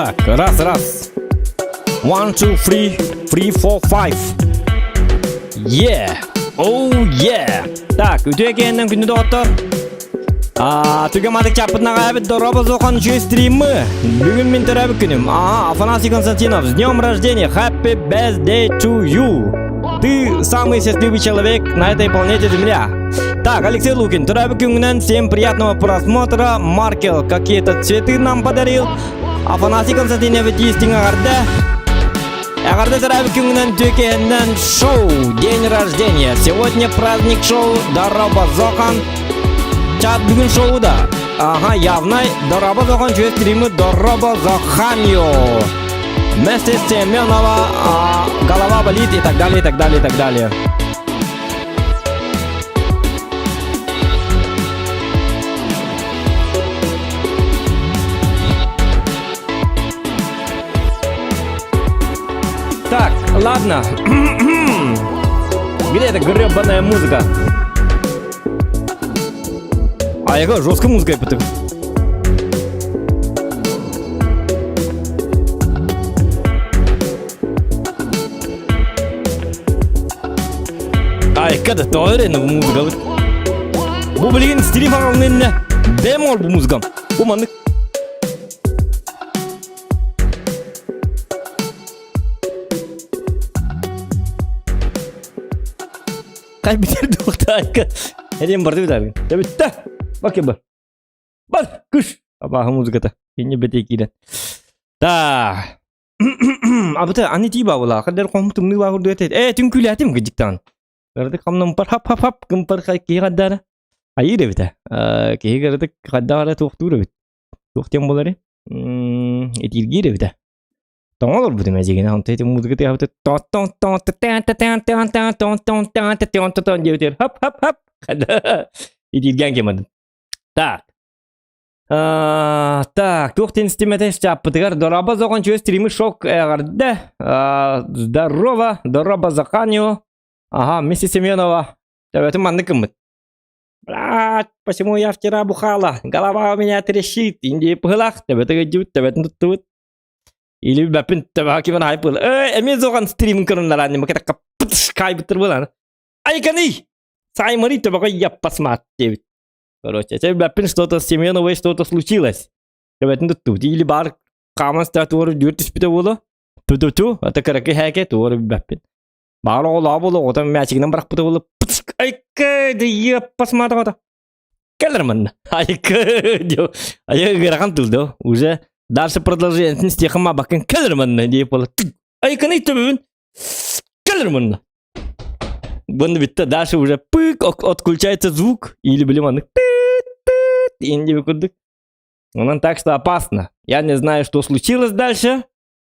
Так, раз. 1, 2, 3, 3, 4, 5. Yeah. Oh yeah. Так, өте екеннен күнді доғыттыр. Түгемадық чапытнаға әбіт дұрабы зоқан үші стримі. Бүгін мен түрәбі күнім. Афанасий Константинов, с днем рождения. Happy birthday to you. Ты самый счастливый человек на этой планете Земля. Так, Алексей Лукин, түрәбі күнінен всем приятного просмотра. Маркел какие-то цветы нам подарил. Афанасий Константинов, дистинг ағарды. Ағарды түрәбі күнінен төкеннен шоу. День рождения. Сегодня праздник шоу Дороба Зохан. Чат бүгін шоуда. Явный Дороба Зохан жүйе стримі Дороба Зоханьо. Вместе с Семенова голова болит и так далее, и так далее, и так далее. Так, ладно. Где эта гребаная музыка? Я говорю, жесткая музыка, я пытаю. Kada doğru bu muzga. Bu bilgin stream kanalının ne? Demol bu muzgam. Bu manlık. Kay bitirdi orta ayka. Hediyem bardı bitirdi. Ya bitti. Bak ya bak. Bak kuş. Abah muzgata. Yine betekiyle. Ta. Abta anne tiba valla. Kadar komtum ni var orada. Tüm külatim gıcıktan. Karena kamu nampak hap gempar kayak kadar, air deh beta, kayak karena kadar ada waktu deh, waktu yang boleh, etirgi deh beta, tolong lor betul macam ni, hantar itu musik itu apa tu, ton, jadi hap, kadar, etirgi yang gimana, tak, waktu instimate siapa tegar, Doroba Zokhan juga streamer shock, karena, Doroba Zokhanyo. Вместе Семенова. Это манныком. Блядь, почему я вчера бухала? Голова у меня трещит. Инди пылах, тебе так идет, тебе тут. Или бапин, тебе киван хайпыл. Эми зоған стрим кырынлар, не макета капытш кайбытыр болан. Айканы! Саймари, тебе кой я посмотрю. Короче, тебе бапин что-то с Семеновой что-то случилось. Тебе тут. Или бар каман статуар дюрт спита было. Ту, это караки хэке, туар бапин. Baru lalu orang macam ni berak betul. Aike dia pas mata kata. Kellerman. Aike dia. Aike gerakan tu dah. Уже дальше продолжение стиха мабакен Келлерман dia pola. Aike ni tu bun. Келлерман. Бон битта дальше уже пык отключается звук или блин инди выкудык. Он так что опасно. Я не знаю, что случилось дальше.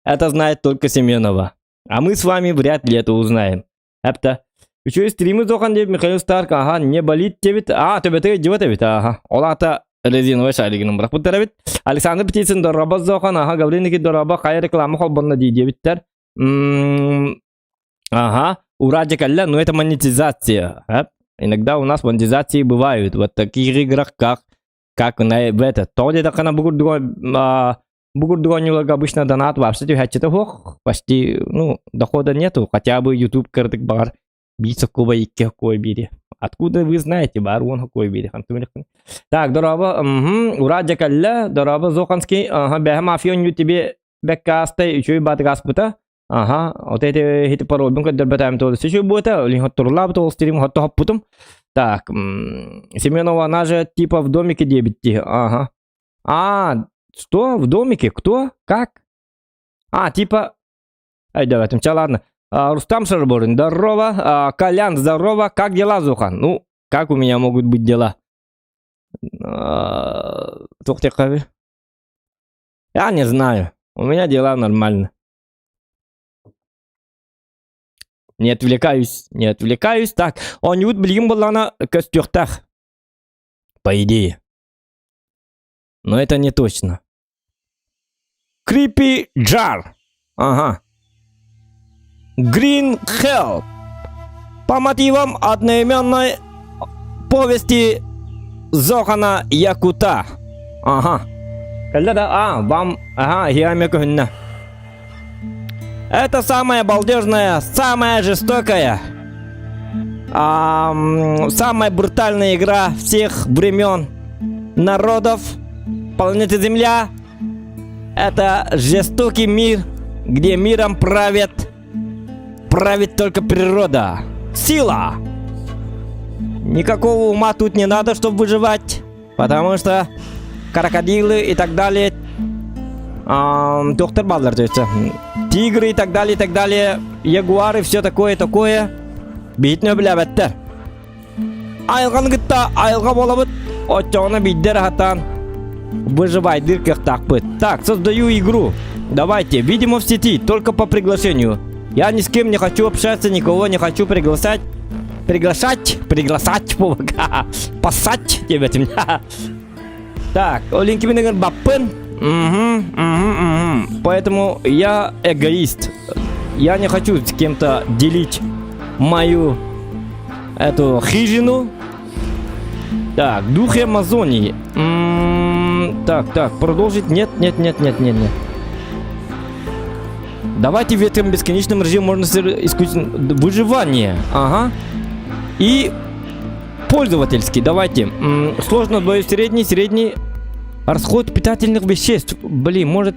Это знает только Семенова. А мы с вами вряд ли это узнаем. Это еще стримы Зохан деп Михаил Старк, не болит тебе. Тебе ты идиот ведь, Олата резиновый шарик номер. Путер Александр Птицын Дороба Зохан, Гаврилович Дороба, хай реклама холбанна дидевиттер. Уради калля, но это монетизация. Иногда у нас монетизации бывают в таких играх, как в это. То где-то она Бугур немного обычно донат вообще почти дохода нету, хотя бы YouTube картик бар бить какого и какой бири. Откуда вы знаете бар он какой бири? Так, Дороба, ура джакалля, Дороба Зоханский, беха мафион тебе беккаста еще и батгас бута. Вот эти хиты поробим, когда бетаем то еще бута, или хот турлаб то стрим хот то путом. Так, Семенова она же типа в домике дебити. Что? В домике? Кто? Как? Типа... давай, там ладно. Рустам Шарборин, здорово. Колян, здорово. Как дела, Зохан? Как у меня могут быть дела? Я не знаю. У меня дела нормально. Не отвлекаюсь. Так, он не блин была на костюртах. По идее. Но это не точно. Creepy Jar. Green Hell. По мотивам одноименной повести Зохана Якута. Да? Вам... Ага, Хиамекухна. Это самая балдежная, самая жестокая, самая брутальная игра всех времен, народов, планеты Земля. Это жестокий мир, где миром правит только природа. Сила! Никакого ума тут не надо, чтобы выживать, потому что крокодилы и так далее, доктор Баллар, то есть тигры и так далее, ягуары, все такое, битне біләбәттер. Айылған гытта, айылға болабыт, отчоғына биддер хатан, выживайдыр көхтақ быт. Так, создаю игру. Давайте, видимо в сети, только по приглашению. Я ни с кем не хочу общаться, никого не хочу приглашать, пасать тебя. Так, Олинки Минеган Баппен. Поэтому я эгоист. Я не хочу с кем-то делить мою эту хижину. Так, духи Амазонии. Так, продолжить? Нет. Давайте в этом бесконечном режиме можно исключить выживание. Ага. И пользовательский. Давайте. Сложно, двое, средний. Расход питательных веществ. Блин, может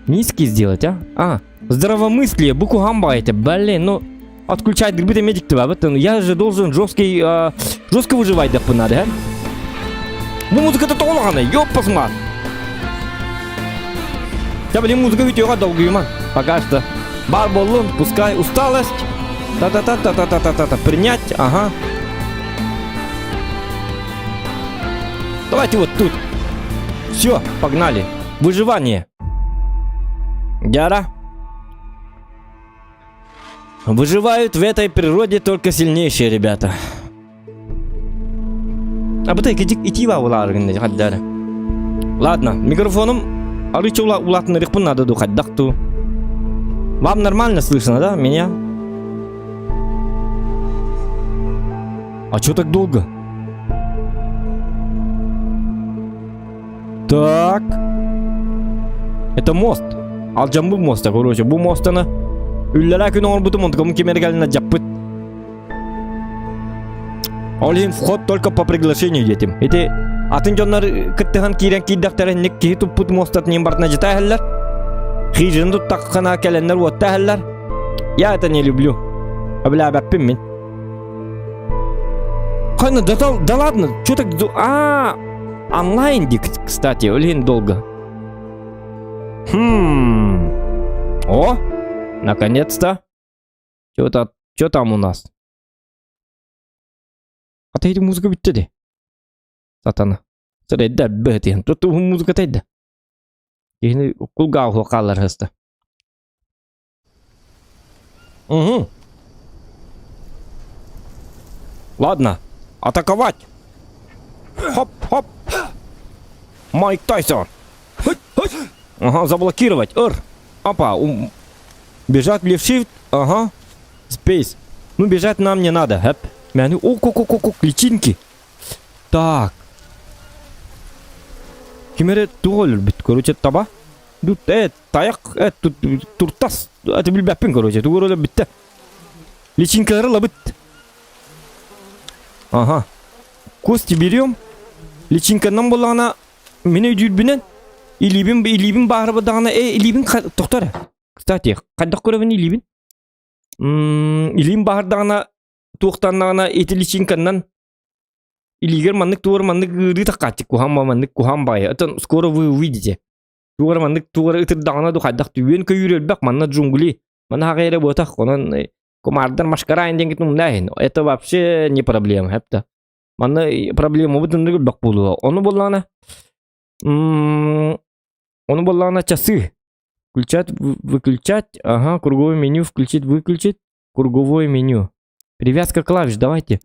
низкий сделать, а? Здравомыслие. Буку гамбаете. Блин, ну отключать грибы медик тва. Я же должен жестко выживать, да надо, а? Bu музыка-то толганы, ёп посмат. Я, блин, музыка ведь её долгую, ман. Пока что. Бар болун, пускай усталость. Та-та-та-та-та-та-та-та. Принять, ага. Давайте вот тут. Все, погнали. Выживание. Яра. Выживают в этой природе только сильнейшие ребята. Ладно, микрофоном. Надо духать. Вам нормально слышно, да, меня? А чё так долго? Так. Это мост. Алжамбу моста, короче. Бу мостана. Үлләлә күн орбуту монтком кемергәленә жаппыт. Олин вход только по приглашению этим. Эти атынжоннар кыттыган кирен кийдактарын ник ки туппут мостат нем бартына житаһаллар. Хижин тут таккана келеннер оттаһаллар. Я это не люблю. Абля баппим мен. Хана да ладно, чё так онлайн дик, кстати, Олин долго. О, наконец-то. Чё там у нас? Атайdı музыка bitti de. Satana. Sırada böğütüyen. Tuttu музыка taydı. Yine kulga hoqallar hasta. Угу. Ладно, атаковать. Хоп. Майк Тайсон. Ага, заблокировать. Опа. Бежать в shift. Ага. Space. Ну, бежать нам не надо. Хэп. Личинки. Так. Кемере туголь бит, короче, таба. Тут таяк, тут туртас. Это билбаппин, короче, туголь битте. Личинкалары лабыт. Ага. Кости берем. Личинканан болана мене жүрбүнен. Илибин баары дагана илибин токтор. Кстати, кандай көрөбүн илибин? Илибин баары дагана туқтаннана этиличинканнан илигер маннык рытакатик кухамбай. Это скоро вы увидите. Тугар маннык ытырдагана духайдак түйен көйүрөлбак манна джунгли. Манна хагайра ботак онан комардан машкарайын денгит мумдайын. Это вообще не проблема, хепта. Манна проблема бутындыгы бак болуа. Оны боллана часы. Включать, выключать. Ага, круговое меню включить, выключить. Круговое меню. Привязка клавиш, давайте.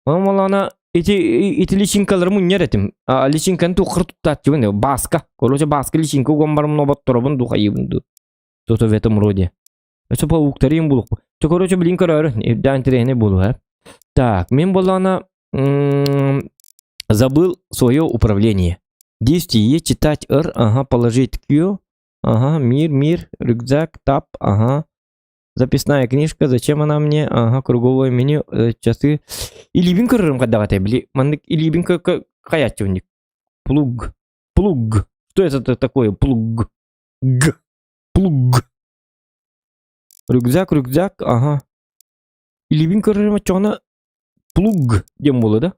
Она эти личинкалар муньер этим. Личинканы тухыр туттат жибин. Баска. Короче, баска личинка гомбарым нобат торабын духайыбын. Что-то в этом роде. Это пауктарим булук. То, короче, блин, короче, дантрене булу, Так, мен болана забыл свое управление. Действие читать Р, ага, положить Q, ага, мир, рюкзак, тап, ага. Записная книжка, зачем она мне? Ага, круговое меню, часы. Илибин көрірім қадағатай, біле. Мандық илибин қаят жөнік. Плуг. Что это такое? Плуг. Плуг. Рюкзак, ага. Илибин көрірім чоғына плуг дем болы да?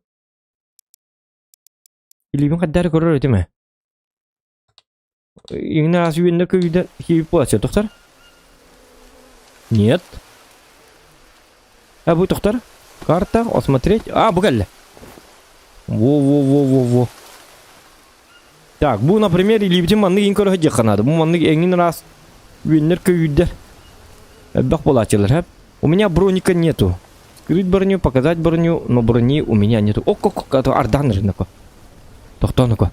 Илибин қаддары көрір өте ме? Еңіне аз үйенді көйді хейіп боласы, тоқтар? Нет. А вы, доктор? Карта, осмотреть. А, буквально. Во. Так, bu, например, или манны инкор хадя ханады. Бу манны эңин раз виннер көйдер. Бах болачылар. У меня броника нету. Скрыть броню, показать броню, но брони у меня нету. О, это ардан рынок. Доктор,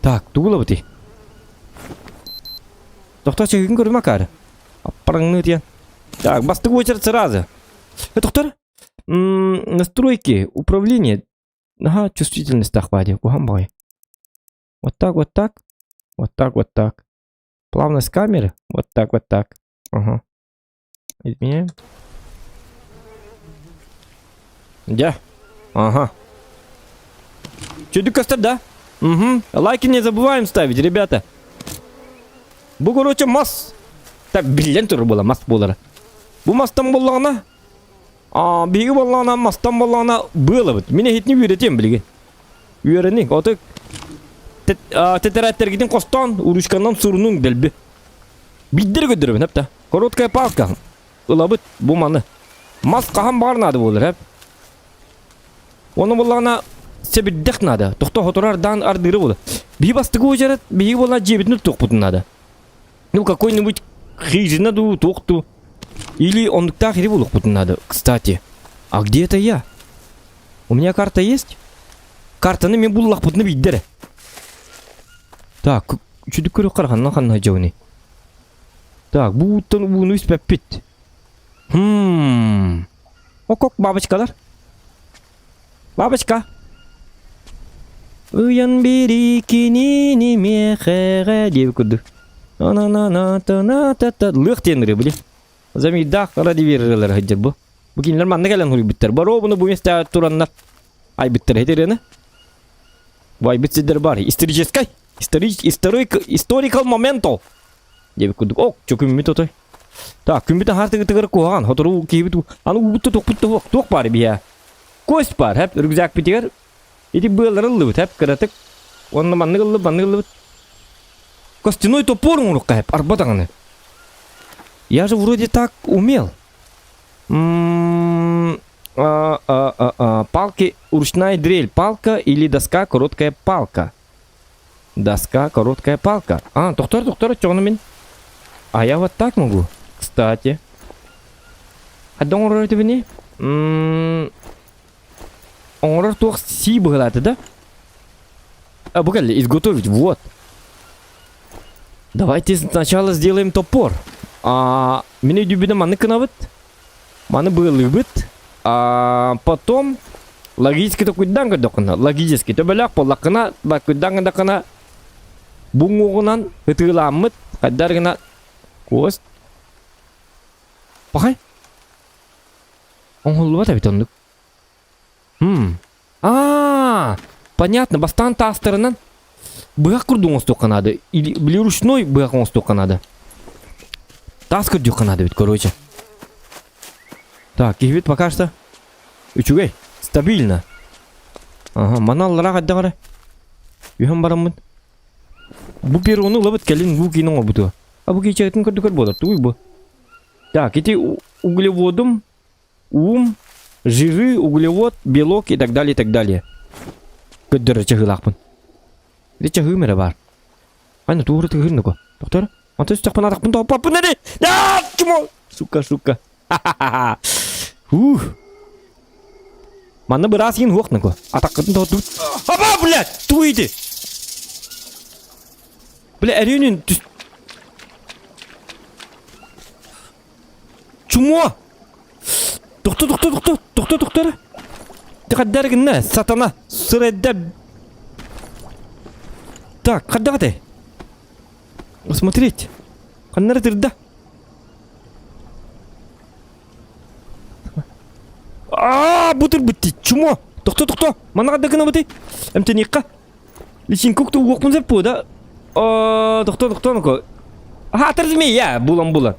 так, тугла вот ты. Доктор, че инкор макар. Апрангнут я. Так, бастык очередь сразу. Доктор? Настройки, управление. Ага, чувствительность охвате. Кухамбай. Вот так. Плавность камеры. Вот так. Ага. Изменяем. Да. Ага. Чудик костер, да? Угу. Лайки не забываем ставить, ребята. Бугороча масс. Так, билен тур была, масс болара. Bu mastан боллағына, бегі боллағына, мастан боллағына бұлы бұд. Мене хетіне үйретем білген. Үйерінік, оты тетерәттергеден қостан, урушканнан сұрының дәлбі. Биддер көдірібін, әпті. Короткая палка. Ұла бұд, бұл маны. Мас қаған барнады болыр, әп. Оны боллағына себеддек нады. Тоқта хотырардан ардыры болы. Бегі бастығы өжерет, бегі боллағына жебетіні тоқ бұтын Ну, какой-нибудь хижина ду, тоқту. Или он так и револух надо. Кстати, а где это я? У меня карта есть? Карта на мне буллах путна биддере. Так, чудо көрі қарғанна қанна жауны. Так, бұттан бұны үспәп бет. О, бабочкалар. Бабочка. Уян бері кенені мехеға деп күді. Лық тенірі біле. Замидах ради верилер хаджар бу. Bu kinler manna gelen hulu bitter. Baro bunu bu mesle turanlar. Ay bitter heterene. Vay bitsidir bari. Historical momento. Diye kuduk. Ok çok ümit otoy. Так, ümit hartı tıgır koğan. Hotoru kibit. Anu buttu tok bari bir ya. Kost var hep rüzak bitiyor. Эти былырылы hep kıratık. Onun manna gıllı. Костяной топор mu hep arbatağını. Я же вроде так умел. Палки, ручная дрель, палка или доска, короткая палка. Доска, короткая палка. Доктор, что он мен? А я вот так могу, кстати. А дон рот вини? Он рот тух си была, да? Погоди, изготовить, вот. Давайте сначала сделаем топор. Меня дюбида маны канавит. Маны был любит. Потом логически такой данга докана. Логически. То беляк по лакана, такой данга докана. Бунгогунан, хытыламыт, каддаргана. Кост. Пахай. Он голова табит он. Понятно, бастан та стороны. Быгак курдун он столько надо. Или ручной быгак он столько надо. Таскать дюха надо ведь, короче. Так, их вид пока что. Учугай, стабильно. Ага, манал рагат дагары. Юхам барамын. Бу перуны лабыт келин бу кино обуту. Бу кичетін көрдікөр болар, туй бу. Так, эти углеводом, жиры, углевод, белок и так далее, и так далее. Көддірі чағылақпын. Чағы мәрі бар. Айна туғыры тұғырны ко. Доктор? Антон стақпын атақпын тауып нәре? Сука. Манна бір аз ең оқны ко. Атаққытын тауып. Блядь, туйды. Бля, әренен түс. Чумо? Доктор. Тіқат дәргінні, сатана, сыр әдді. Так, давай. Посмотреть. Каннары тырда. Бутыр бітті. Чумо. Тоқта. Мана қаддақына біті. Әмтенеққа. Лишин көкті оқпын зәп бұ да. Тоқта нұқы. Атыр зіме, я, булан.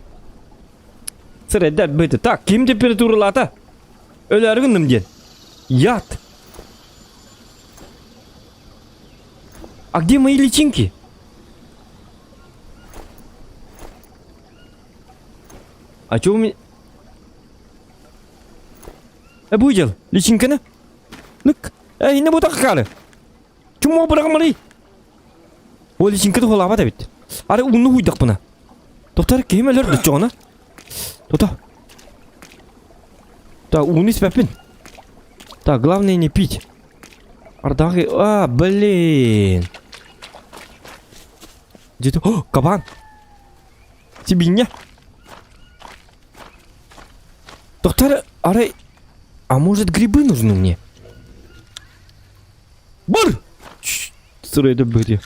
Сырайда біті. Так, кем температуралата? Өләрігін німден. Ят. А где мои личинки? А чё у меня... Будел, личинка-на? Ну-ка, не буду так. Чему бұрағымырый? О, личинка-то холава-да бит. Ары, ұлны ұйдақ бұна. Тоқтар, кейім әлер дүт жоғына. Тота. Так, ұлны спәппін. Так, главное не пить. Ардағы... блин. Где-то... О, кабан. Сибинья. Доктор, ары... А может грибы нужны мне? Бар! Сырайды бөте.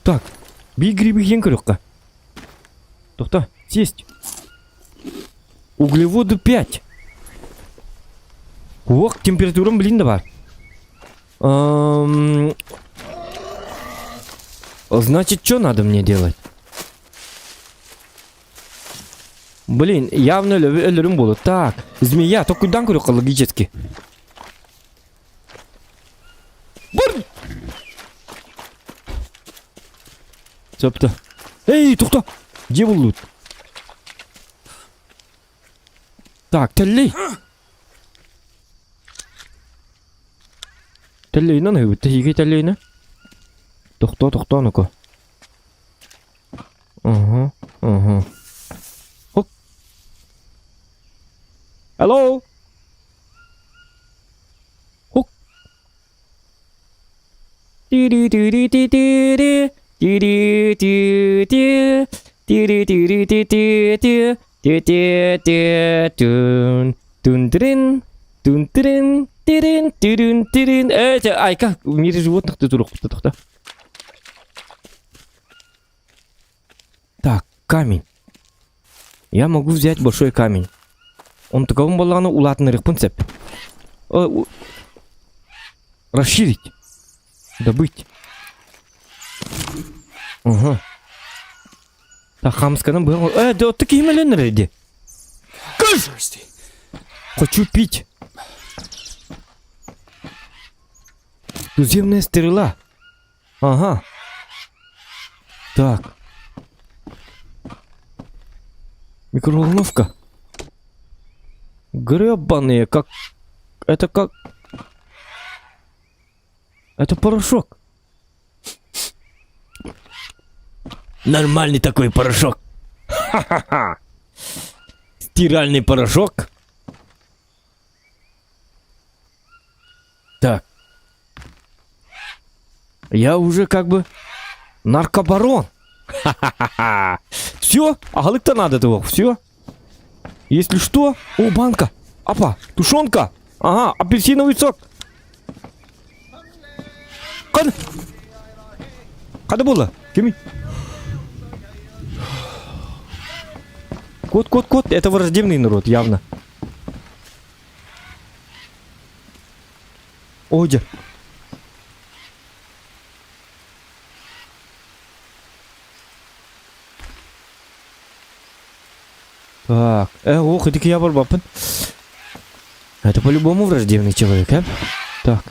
Так, бей грибы ең көріққа. Доктор, сесть. Углеводы 5. Ох, температурам, блин, да бар. Значит, что надо мне делать? Блин, явно өлерім болды. Так, змея, то кудан көріққа логически. Бұр! Сөпті. Эй, тоқта! Где бұл лут? Так, тәллей. Тәллейна не өбітті, еге тәллейна. Тоқта, ну-ка. Ага. Хоп. Алло. Хоп. Айка, в мире животных ты турок. Так, камень. Я могу взять большой камень. Он таковым балану улатный рыхпунцеп. Расширить. Добыть. Ага. Так, хамсканым был. Да вот такие маленькие люди. Хочу пить. Туземная стрела. Ага. Так. Микроволновка. Гребаные, как... Это как... Это порошок. Нормальный такой порошок. Ха-ха-ха. Стиральный порошок. Так. Я уже как бы наркобарон. Ха-ха-ха. Все, агалык-то надо этого. Все. Если что... О, банка. Апа, тушенка. Ага, апельсиновый сок. Когда было? Кеми? Кот. Это враждебный народ, явно. Одя. Так, ох, это я барбапен. Это по-любому враждебный человек, а? Так.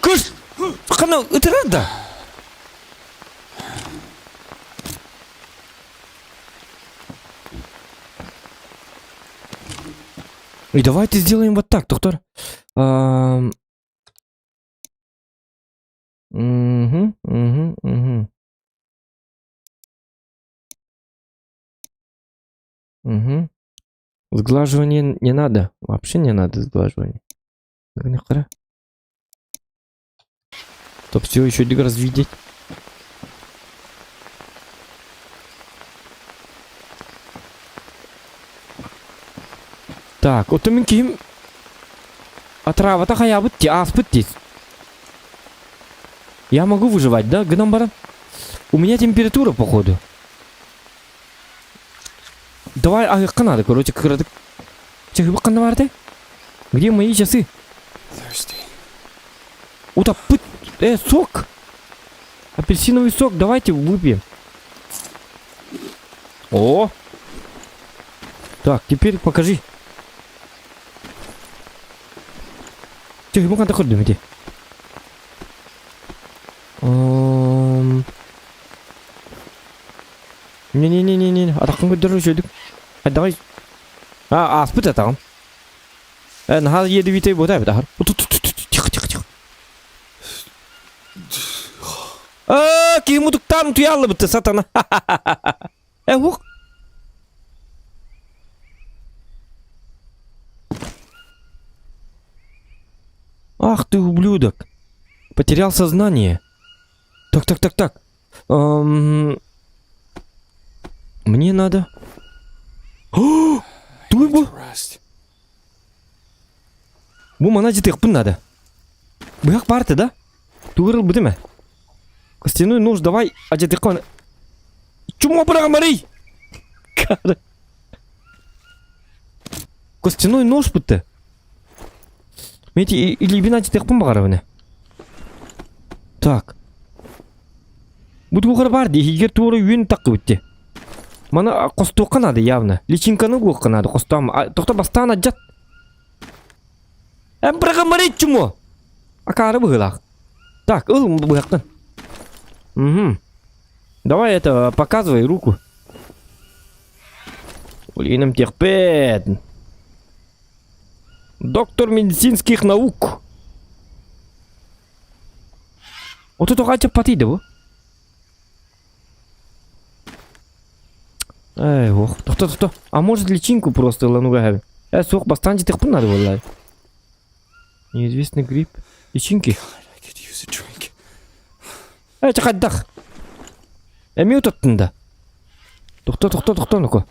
Кыш! Хана, это рада! И давайте сделаем вот так, доктор. Угу. Сглаживание не надо. Вообще не надо сглаживание. Чтоб все еще раз видеть. Так, вот мы ким. Отрава-то хая бытти, ас быттис. Я могу выживать, да, гном баран? У меня температура, походу. Давай, надо, короче, как раз. Где мои часы? Утопыт. Сок. Апельсиновый сок, давайте выпьем. О! Так, теперь покажи. Тихо, буkan takut deh, Не, атаққан көддірі жөдік. Давай. Аспыт атағым. Нахал еді бейтэй бодай бітағыр. Тихо. Кейін мұдықтарын тұялы бітті, сатана. Оқ. Ах ты, ублюдок. Потерял сознание. Так. Мне надо... О! Туй бу! Бу мана жетекпін надо. Бұяқ барты, да? Туғырыл бұды ме? Костяной нож давай, жетекпін. Чума бұрағым барай! Костяной нож бұтты. Мети, или бина жетекпін бағарабыны. Так. Бұды бұғыр барды, егер туғыры үйін таққы бітті. Мана қостуққа надо явно. Личинканы қоққа надо қостуам. Тоқта бастан аджат. Бұрағым барай чумо! Акары бұғылақ. Так, бұғақтан. Давай это, показывай руку. Улиным терпет. Доктор медицинских наук. Вот это хотя потиде, бу. Ох, кто. А может личинку просто ланугаю? Сох бастан жетекпін надо валай. Неизвестный гриб. Личинки. Чақаддақ. Әме ұтаттында. Тоқта, ну-ка.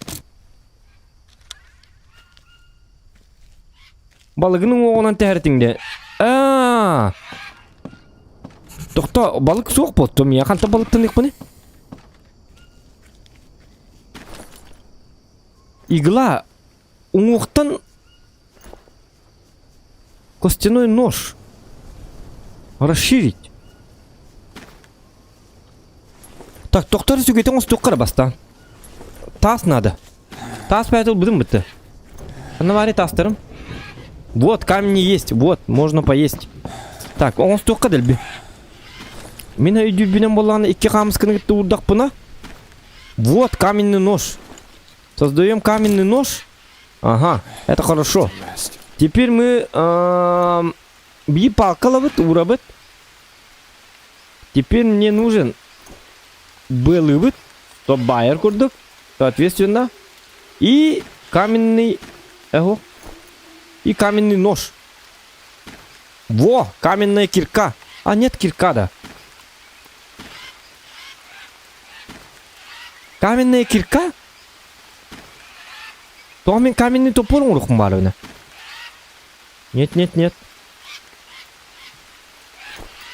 Балығының оғынан тәрітіңде. Тоқта, балық соқ болды. Мен қанта балықтан еқпіне? Игла. Уңуқтан костяной нож. Расширить. Так, тоқтары сөйтен осы тоққара бастан. Тас надо. Тас пәйтіл бұдым бітті. Навари тастырым. Вот, камни есть. Вот, можно поесть. Так, он тоққа дәлбі. Мен үйді бінен болғаны 2 қамыскыны кетті ұрдақ бұна. Вот, каменный нож. Создаем каменный нож. Ага, это хорошо. Теперь мы бьи палкаловыт, урабыт. Теперь мне нужен белый то байер курдук, соответственно, и каменный, и каменный нож. Во, каменная кирка. А нет кирка, да. Каменная кирка? То мен каменный топор ұрықым бар өні. Нет.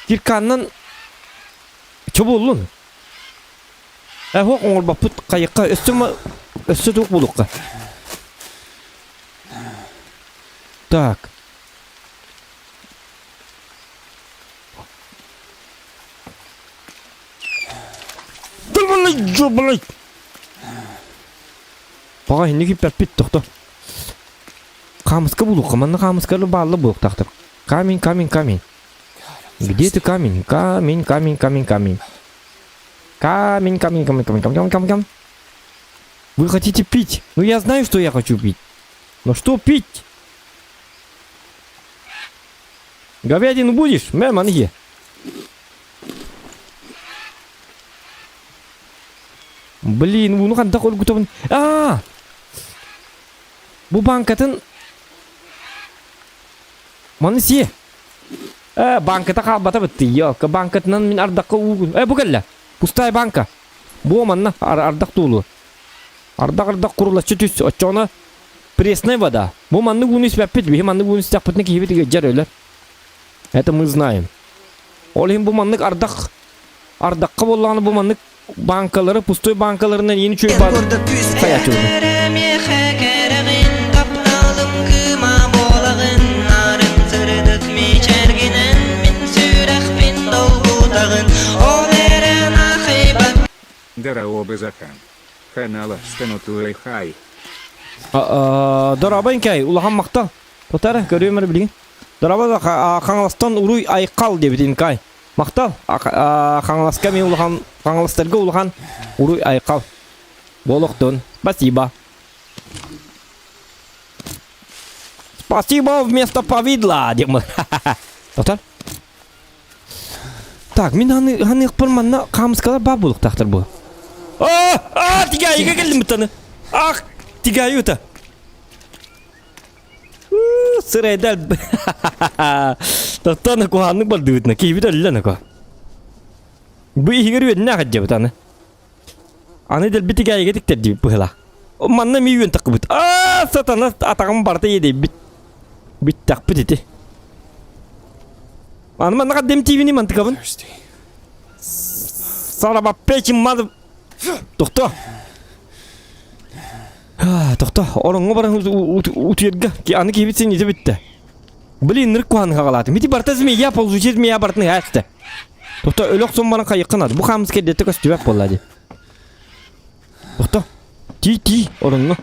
Кирканнан че болуын? Оқ оңыр бапыт қайыққа өсті тоқ болуққа. Так. Бұлбылай. Баға енді кеп бәрпет тоқты. Қамысқа бұлуққа, манна қамысқалы барлы бұлық тақтыр. Камень. Где ты камень? Камень. Камень. Вы хотите пить? Ну я знаю, что я хочу пить. Но что пить? Говядину будешь? Манги. Блин, ну қанда қол күтімін. Бұл банкатын маны се. Банката қалбата бітті. Елка банкатынан мен ардаққа ұғын. Бұл кәлі. Пустай банка. Бұл манна ардақ толы. Ардақ құрылашы түс. Отчауна пресная вода. Бұл манны ғуны іспәп бітбе. Манны ғуны іспәп бітіне кейбетіге жар өлер. Это мы знаем. Olayım bu manlık ardakka bollağını bu manlık bankaları, pustoy bankalarından yeni çöy bağlı kaya çöydü. Здорово, Закан. Канала станутуй хай. Daraba inkay ulahan maktal. Totara görüyorum öyle bilgin. Daraba da kanlastan uruy aykal diye bir inkay. Maktal. Kanlaska mi ulahan kanlastarga ulahan uruy aykal. Bolokton. Спасибо. Спасибо вместо повидла. Totar. Так, мен ханы ыкпырманна камыскалар бар болук тактыр бу. Тигайга келдим бутаны. Тигаюта. Сырайдал. Таттаны куханны балдыгытна. Кейбит өлләна ко. Бу игер үеннә хаҗҗа бутаны. Аны дел битигайга диктер дип была. Манна ми үен такыбыт. Сатана атагым барда еде бит. Бит такпы дите. Аны манна кадем тивини мантыкабын. Сараба печим мады. Тохто. Тохто. Орыңга барың утуерга. Ки аны кебит сен ете битте. Блин, нырк куаны кагалаты. Мити бартаз мия ползучез мия бартны хасты. Тохто өлөк сомбарын кайыкканады. Бу хамыз кедетте көстүбөк боллади. Тохто. Ти орыңга.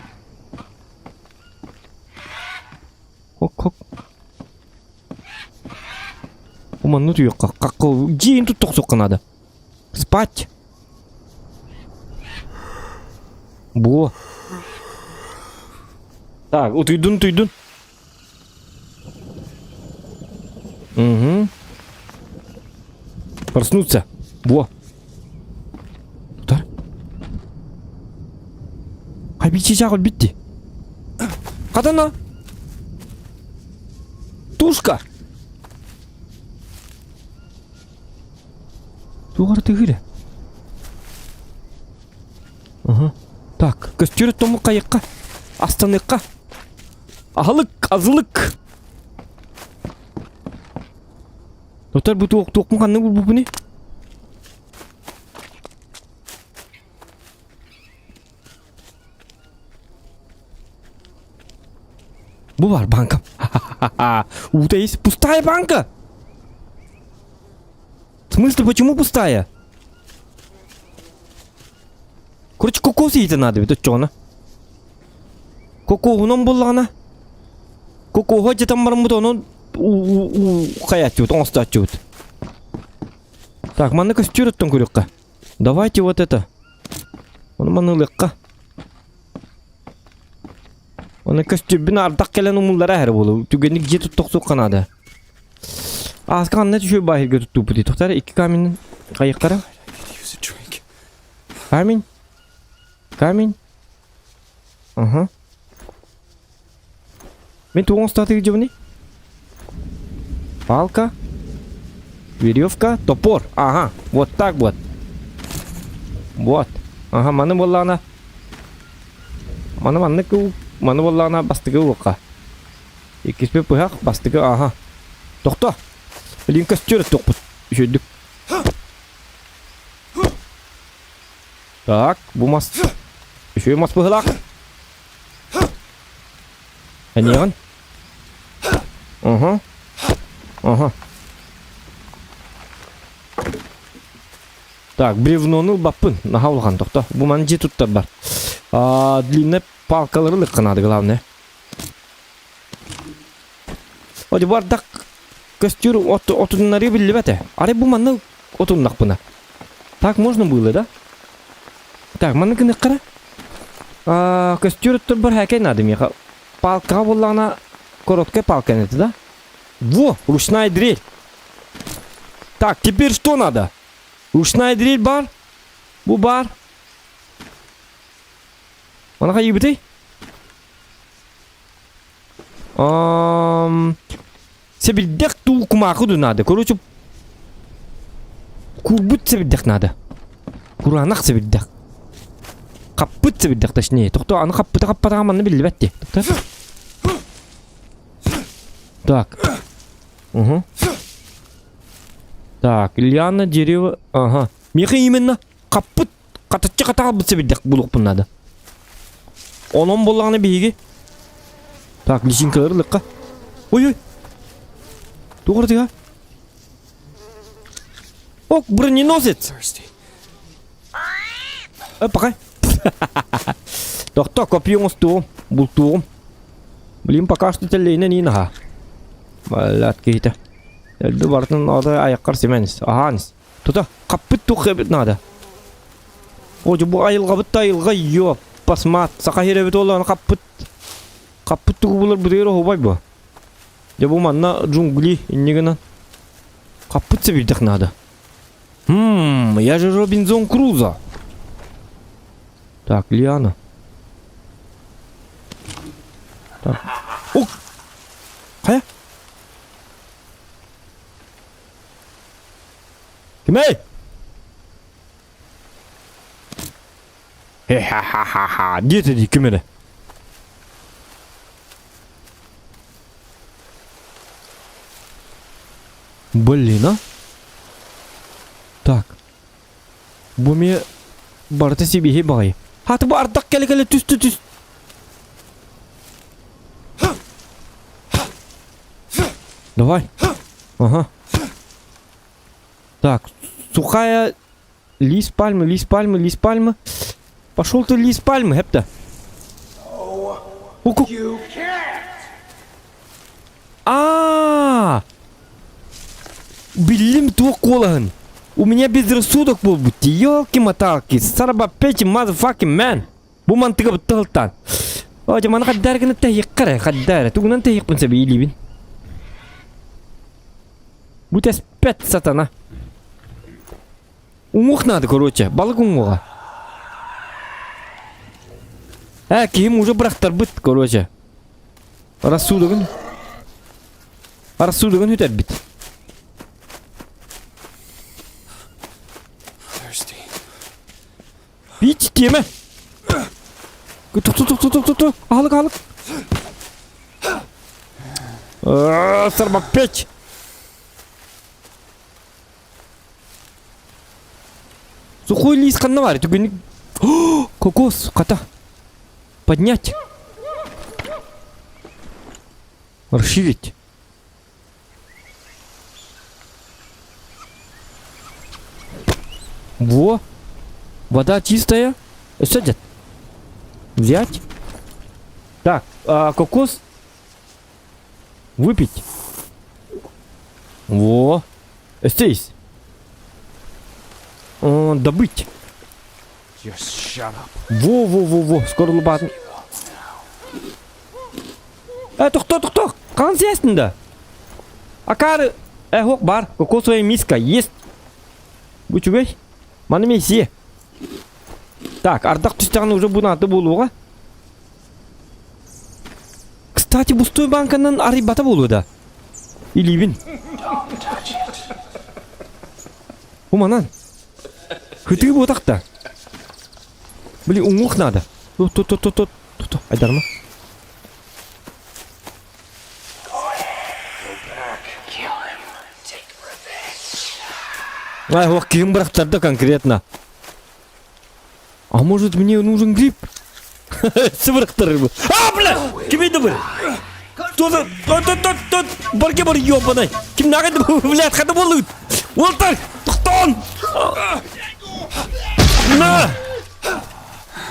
Хок. Уманны туйыкка. Каккы жиин туттук сокканады. Спать. Бу. Так, утуйдун. Угу. Проснуться. Во. Тутар. Хайбичи жагыл битти. Кадана. Тушка. Тугар тыгыре. Ага. Так, көстүрөт тому кайыкка. Астаныкка. Азылык. Тотар бу тоқ канны бу не? Бу бар банка. Ута есть пустая банка. В смысле, почему пустая? Короче, кокос ейте надо, это чё она? Коко унон боллана. Коко хочет там мармут, он хаятчут, он стачут. Так, манны костюрет там курюкка. Давайте вот это. Он манны лыкка. Он костюбин ардак келен умуллара хэр болу. Түгенник жетіп тоқсуқ қанады. Асқан не түшөй бахирге тұтту бұды. Тоқтары 2 каменнің қайыққара. Камень. Ага. Мен туғын статы где вни? Палка. Веревка. Топор. Ага. Вот так вот. Вот. Ага. Маны боллана. Маны боллана бастығы уаққа. Екеспе пұхақ бастығы. Ага. Тоқта. Блин, костюрет тоқпыт. Үшөйдік. Так. Бұл мас. Үшөй мас пұхылақ. Әнеғын? Ага. Так, бревноны баппын. Нахаулған тоқта. Бұл маны же туттар бар. Длинный палкалары лыққанады, главное. Оди бардақ костюр отыннары білі бәті. Аре бұл маны отыннақ бұна. Так, можно было, да? Так, маны кіні қара. Костюр тұр бір хәкей нады меха. Палка боллана короткая палка нет, да? Во, ручная дрель. Так, теперь что надо? Ручная дрель бар? Бу бар? Она хай битей? Себеддек тул кумахуду надо. Короче, курбут себеддек надо. Куранах себеддек. Каппыт себеддек точнее. Тохто, аны каппатагаманны билди бәтти. Так. Угу. Так, лиана, дерево. Ага. Меха именно. Каппыт. Катачы катаға бітсе бедек бұлық бұнады. Onun болағына бейге. Так, личинкалары лыққа. Ой-ой. Туғыр тіға. Ок, броненосец. Пақай. Тоқта, копиоңыз туғым. Бұл туғым. Блин, пока что телейна не наға. Балат кейті. Әлді бартын ады аяққар семәніс. Ағаныз. Тута, қаппыт туқ әбіт нады. Ой, бұл айылға бұтта айылға йоп. Пасмат, сақа херебет олағын қаппыт. Қаппыт туғы бұлар бұдайыры хобай бұ. Я бұл манна джунгли иннегінен. Қаппыт себейдік нады. Я же Робинзон Крузо. Так, лиана. Так. О! Қая? Кімей? Ха-ха-ха-ха. Где-то ди кімеді? Блин, а? Так. Бұл ме барты себейе бағай. Хаты бұл ардақ кәлі-кәлі түс. Давай. Ага. Так, сухая лист пальмы. Пошел ты лист пальмы, хепта. Билим тух колахын. У меня безрассудок был будь. Ёлки-моталки. Сарабапечи, motherfucking man. Бұл мантыға бұтты ғылттан. Оте, маны қаддарғыны тәйік қарай, қаддары. Туғынан тәйік бұнса бейлі бін. Будь спят, сатана. Умух надо, короче. Балық умуға. Кем уже бірақтар бұт, короче. Рассудығын өтер біт. Бит теме. Тук. Алық. Сарбапеч. Сухой лист қанна бар. Кокос, қата. Поднять. Расширить. Во. Вода чистая. Садят. Взять. Так, кокос. Выпить. Во. Здесь. Добыть. Во. Скоро лупат. Тух. Қан сестін да. Акары. Хоқ бар. Кокосовая миска есть. Бұчугай. Маны месе. Так, ардақ түстіғаны уже бұнаты болуға. Кстати, бұстой банканын арибата болуы да. Илибін. Уманан. Хытығы бұтақта. Блин, уңуқ надо. Тут. Айдарма. Ох, кем брахтарда конкретно. А может мне нужен гриб? Сыбырықтар рыбы. Бля! Кем еді бір? Тут! Барге бар ебаный! Кем нағайды бұл, блядь, қады болуд! Олтар! Тұқтан! На!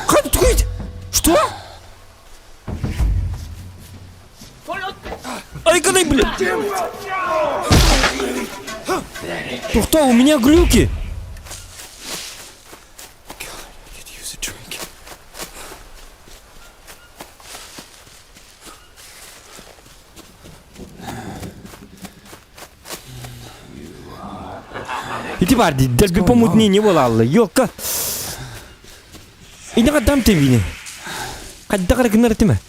Қады тұқайды? Что? Айқадай, блядь! Тухта, у меня глюки! Иди барди, даже бы помутнее не волалла, ёлка! И не отдам ты вине. Когда как на ратиме?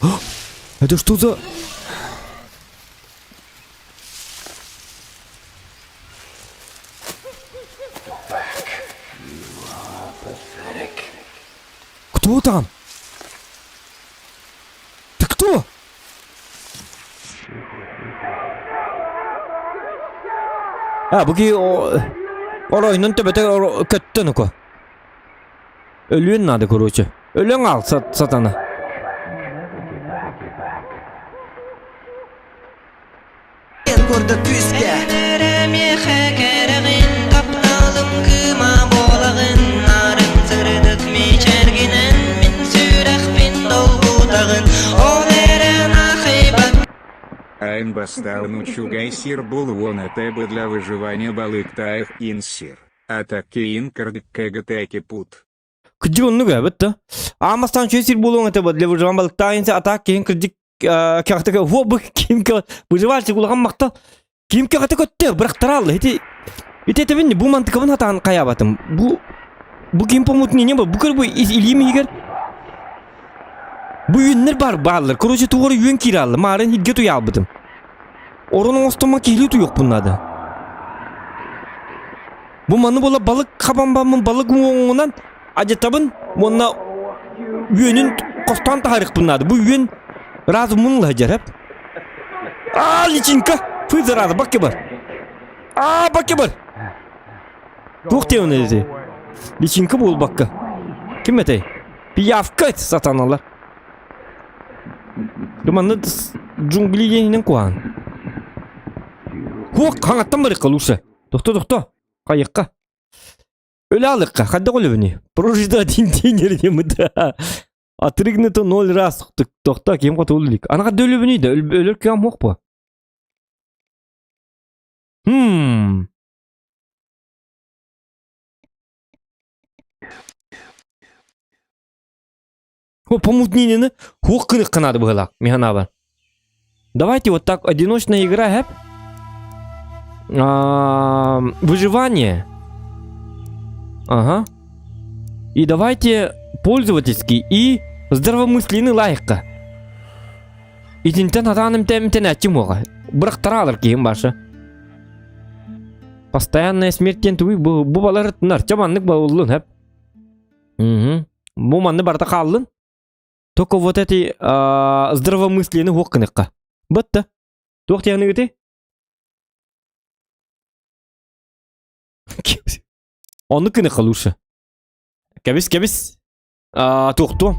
Это что за... Кто там? Ты кто? Buki oyunun töbete köttün oku. Ölüyün adı kurucu. Ölüyün al satanı. Kurda püske Айн бастаун учугайсир был вон это для выживания балыктаях инсир. А таки инкардик кэгатайки пут. Кыджыгынны гэбетті. Амастан чөсір болуын это для выживания балыктайынса атак кейін кырдик кяхтыга во бу кимка выживальчик улган макта кимка хата көттө бырактыралды эти тебенни бу мантыкабын хатан каябатым бу ким помутни не бу бу илими егер бу юннер бар баалар короче тугору юн киралды марын хигге туялбытым оронун остома кили туюк бунада бу маны бола балык кабанбамын балык оңунан ажетабын монна юнүн костан тарих бунада бу юн Разу мунла хаджар, личинка! Фы зараза, баки бар! Баки бар! Тухте он эти. Личинка бол бакка. Ким это? Пиявка сатаналар. Думаю, джунгли енин куан. Хук, хангаттан барыкка лучше. Тохто. Кайыкка. Ölü alыкка, хадда голубни. Прожида один день демыда. Отрыгнуто 0 раз. Тохта, кем кот улик. Ана кадда ölü de ölür kıyam мок по. Помутнинины хук кырык надо было. Механава. Давайте вот так одиночная игра, хэп. Выживание. Ага. И давайте пользовательский и здравомысленный лайка. И тинтен атаным темтен атимога. Брахтаралар кием баша. Постоянная смерть тентуй бу балар нар чаманнык баулун хэп. Бу манны барта калдын. Только вот эти здравомысленный хоккыныкка. Бытты. Тохт яны гыты. Оны кыныкка лучше. Кебис. Тохту.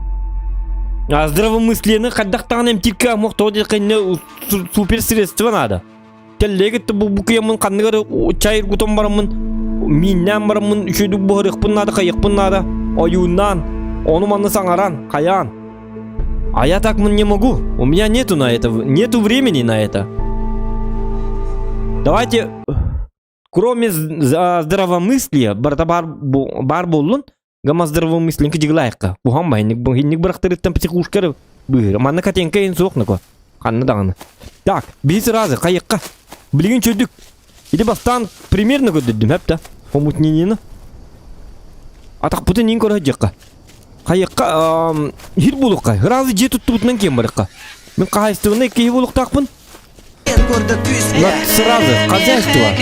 Здравомысленный хаддактан эмтика мохтоди кыны супер средство надо. Теллегет бу кыямын канныгары чайыр гутом барамын. Миннен барамын үшөйдүк бохырыкпын надо кайыкпын надо. Оюннан. Оны манны саңаран, каян. А я так не могу. У меня нету на это, нету времени на это. Давайте, кроме здравомыслия, бар болун, гама здравомыслия кидиглайка. Бухам байник брахтыры там психушкары быр. Манна катенка ин сокныко. Ханны даганы. Так, бис разы кайыкка. Билген чөдүк. Иди бастан примерно көдөдүм хепта. Помутнинини. Атак бутын ин көрөжөкка. Кайыкка хит булукка. Разы же туттубутунан кем барыкка. Мен кайыстыгына эки булуктакпын. Сразу хозяйство.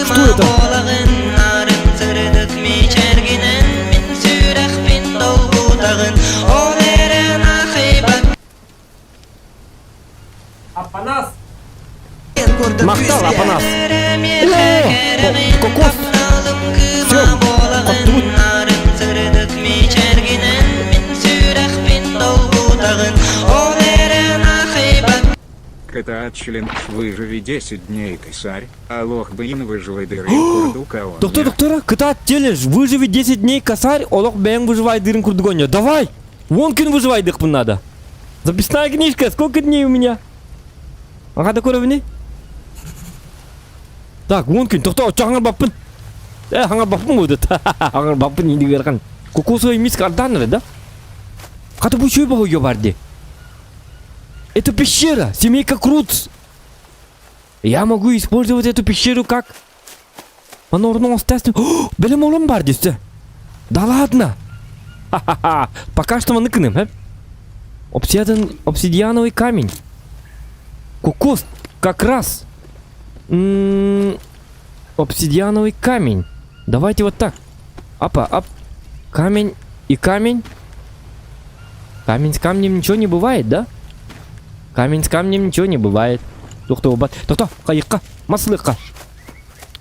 Что это? Апанас. Мактал Апанас. Кокос. Все. Коттубут. Это член выживи 10 дней, косарь. Алох блин выживай дыры курду кого. Доктора, кыта телеш, выживи 10 дней, косарь, олох бэн выживай дырын курдугоня. Давай! Вон кин выживай дыхпын надо. Записная книжка, сколько дней у меня? Ага, такой ровни. Так, вон кин, тохто, хангар баппын. Хангар баппын будет. Хангар баппын инди берхан. Кокосовый миск арданры, да? Ката bu şey bakıyor vardı. Это пещера, семейка Круц. Я могу использовать эту пещеру как... Манорно остается... Белем олом бар десте. Да ладно. Ха-ха-ха. Пока что мы ныкнем, обсидиановый камень. Кокос, как раз. Обсидиановый камень. Давайте вот так. Апа. Камень и камень. Камень с камнем ничего не бывает, да? Камень с камнем ничего не бывает. Тохта бат. Тохта, кайыкка, маслыкка.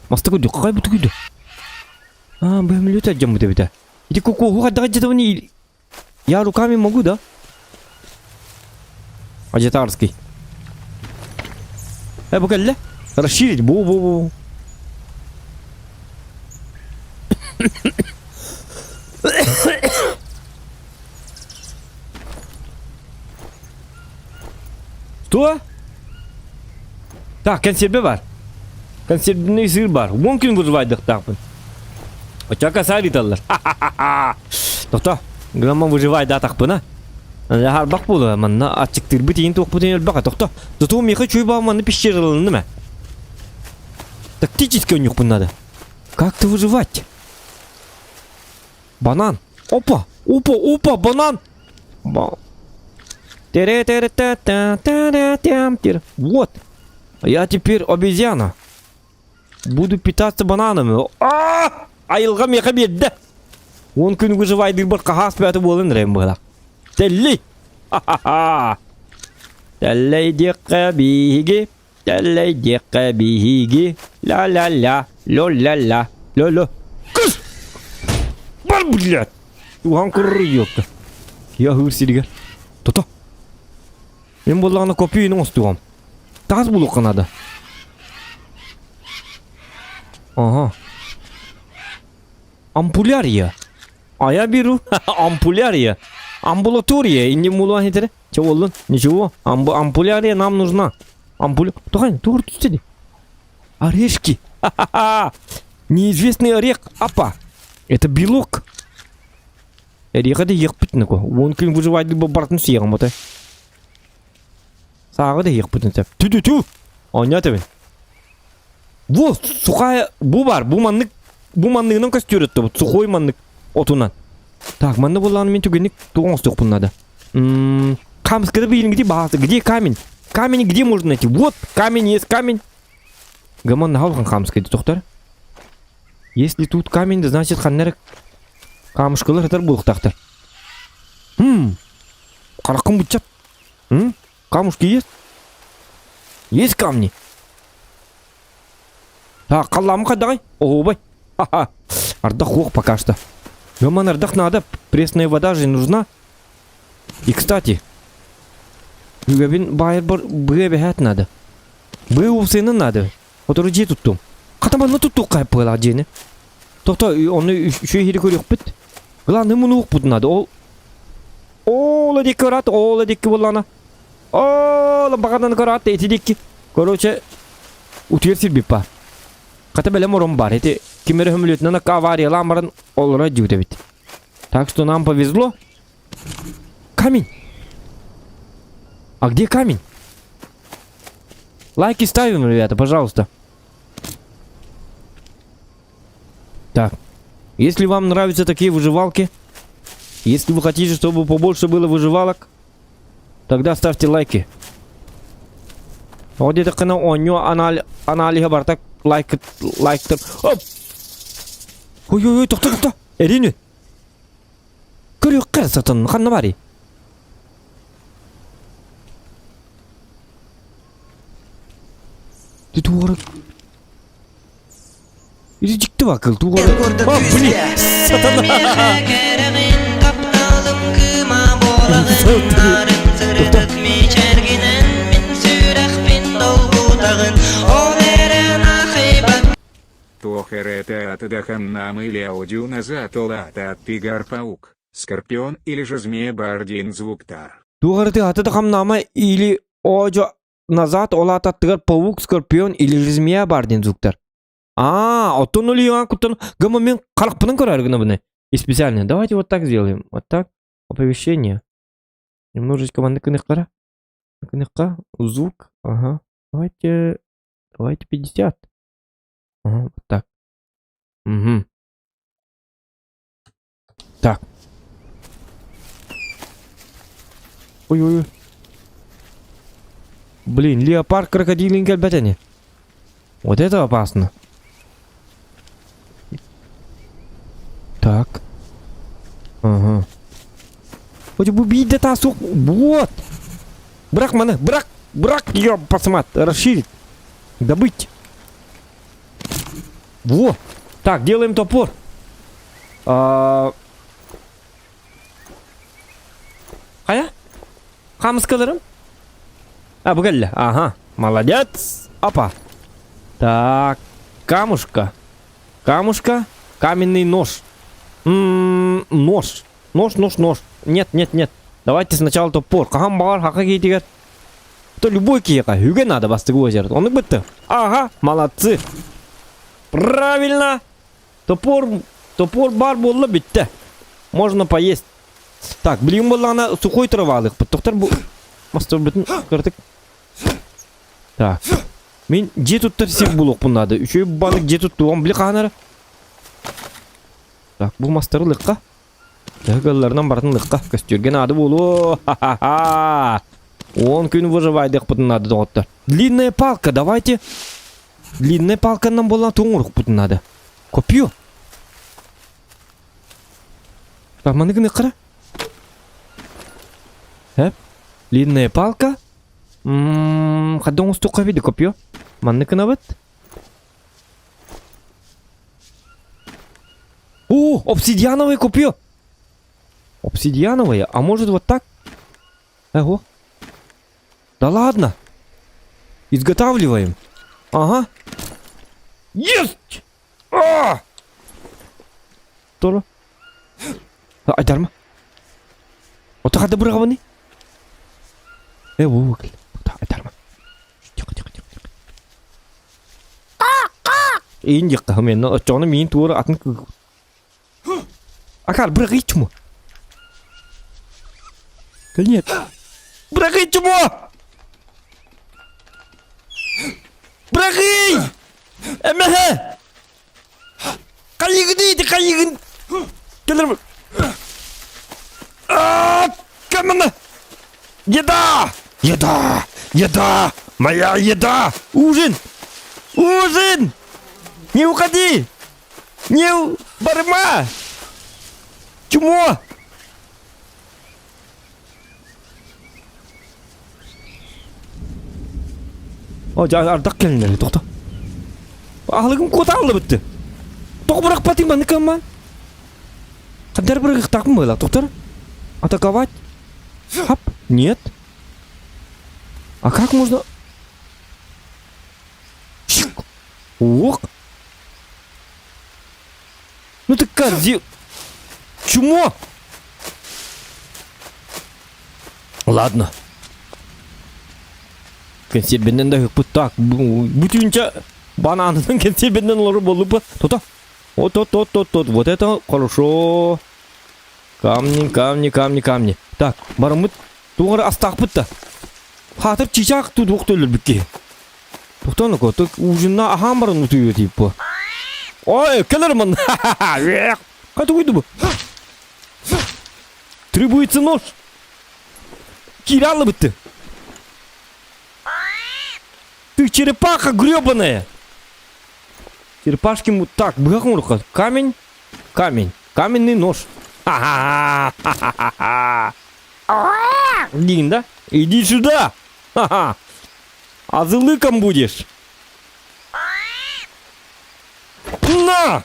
Масты көйдө, кай бут көйдө. Бэмлют аджам бут бита. Иди коко хадага жадавни. Я руками могу, да? Аджатарский. Бакалле? Расширить. Бу. Что? Так, консерве бар. Консервный сыр бар. Он күн выживайдык тапын. Очака сариталар. Тохта, грамма выживай да тақпына. Яхар бақ болу, манна ачыктыр бітейін тоқ бітейін өлбаға. Тохта, зато меха чөй бағ манны пещералынды ма? Тактически у них надо. Как-то выживать. Банан. Опа, банан. Вот. Я теперь обезьяна. Буду питаться бананами. Айылға меха бедді. Он күн выживайды бір қағас бәті болын рәм бұлақ. Тәлі. Тәлейде қабиге. Тәлейде қабиге. Ла-ла-ла. Ло-ла-ла. Ло-ло. Күш! Бар, блядь! Туған күрі еқті. Я хұрсидігер. Тота. Мен болағына көпейінің остуғам. Тағыз бұлық қанады. Ага. Ампулярия. А я беру ампулярия. Амбулатория. И не мулуан хитере. Че болдun? Ничего. Ампулярия нам нужна. Тухань, туғыр түстеді. Орешки. Неизвестный орех. Апа. Это белок. Ореха да еқ бітіні ко. Он күн выживайды бұл бартын сүйеғім отай. Сағы да еқ бітіні тәп. Ту. Оня тәбін. Вот, сухая. Бұл бар. Бұл маннығынан костер етті. Сухой маннық отунан. Так, манны болағаны мен түгенік туғын ұстық бұннады. Камскада білін где бағасы. Где камень? Камень где можно найти? Вот, камень есть камень. Гаман нағалған камскады тоқтар. Если тут камень, да значит ханнары камышқылар атар бұлықтақтар. Қарақым бұтчат. Камушки есть? Есть камни. Так, қаламы қадағай. Ого, бай. Ардақ оқ пока что. Гаман ардақ надо. Пресная вода же нужна. И, кстати, байыр бұға бәхәт надо. Бұға ұсыны надо. Который же туттум. Қатаманны тутту қайып бұғала жені. Тоқта, оны үші хері көрек біт. Главный мұны оқ бұд надо. Ола декі көрат. Ола декі болана. Ола бағадан көрат. Эти декі. Короче, утер сирбіп бар. Қата бәлем орын бар. Эти кемері хүмілетінен авария ламарын олыра жүгді бит. Так что нам повезло. Камень. А где камень? Лайки ставим, ребята, пожалуйста. Так. Если вам нравятся такие выживалки, если вы хотите, чтобы побольше было выживалок, тогда ставьте лайки. Вот это канал оньо аналига бартак лайк. Оп! Ой, тоқта. Эрини. Көрек қырсатын, қанна бари. Ты туғыры. Иди жікті бақыл, туғыры. О, блин, сатана. Тохерета атадахан нам или аудио назад олата пигар-паук, скорпион или же змея-бардин звуктар. Туғыры ты атадахам нама или аудио назад олата паук, скорпион или же змея-бардин звуктар. Оттон улиан куттон. Гамма мен қалықпының көрәргіні бұны. И специально. Давайте вот так сделаем. Вот так. Оповещение. Немножечко мандыкыныққара. Кыныққа. Звук. Ага. Давайте 50. Ага, вот так. Угу. Так. Ой. Блин, леопард, крокодил, инкальбатани. Вот это опасно. Так. Ага. Хоть бы убить да тасу. Вот. Брак, маны, брак. Брак ее посмат. Расширить. Добыть. Во. Так, делаем топор. Хая? Хамскаларым? Обгали. Ага. Молодец. Опа. Так. Камушка. Камушка. Каменный нож. Нож. Нож. Нет. Давайте сначала топор. Кахам бар, хака кейтигер. То любой кияка. Юге надо бастыгы озер. Он бытты. Ага. Молодцы. Правильно. Топор бар болла битті. Можно поесть. Так, блин, боллана сухой травалык. Тоқтар бұл... Мастер бітін кірдік. Так. Мен же туттар сек болуқ бұнады. Үшөй балық же тутту. Он білі қағанары. Так, бұл мастеры лыққа. Дәғаларынан бартын лыққа. Көстерген ады болу. Ха-ха-ха. 10 күн выживайдық бұтын ады доғыттар. Длинная палка, давайте. Длинная палканнан болан тоңырық бұтын ады. Копью. Так, манығын иқыра. Хэп. Длинная палка. Қаддан ұсты қабеді копью. Манығын абыт. О, обсидиановое копью. Обсидиановое? А может вот так? Ого. Да ладно. Изготавливаем. Ага. Есть! Тора. Айдарма. Вот так добрый гавани. Вугл. Айдарма. Тихо. Индик хамен, но чона мин тура атын. Акар брагич му. Нет. Брагич му. Брагич. Эмхе. Кайгын. Келер. Камана. Еда. Моя еда. Ужин. Не уходи. Барма. Чмо? Ардақ келіндер, тоқта. Ағылығым қота алды бітті. Тоқ бұрақ патың ба, нікам ма? Қандар бір ұқтақым байлақ, тоқтар? Атаковать? Хап, нет. А как можно... Ох. Ну ты как, Чмо? Ладно. Консервенен да как так. Бутюнча бананын консервенен лору болу бы. То-то. Вот. Вот это хорошо. Камни. Так, барымыт. Туғары астақ бітті. Хатыр чичақ тут оқтөлір бікке. Тоқтаны ко, ужинна ахам барын ұтуы тейіп бұ. Ой, келермін. Қайты қойды бұ? Требуется нож. Кирялы бітті. Ты черепаха гребаная. Черепашки му... Так, бұғақын ұрыққа. Каменный нож. Ха-ха-ха. Дин, да? Иди сюда. Ха-ха. Азылыком будешь. На!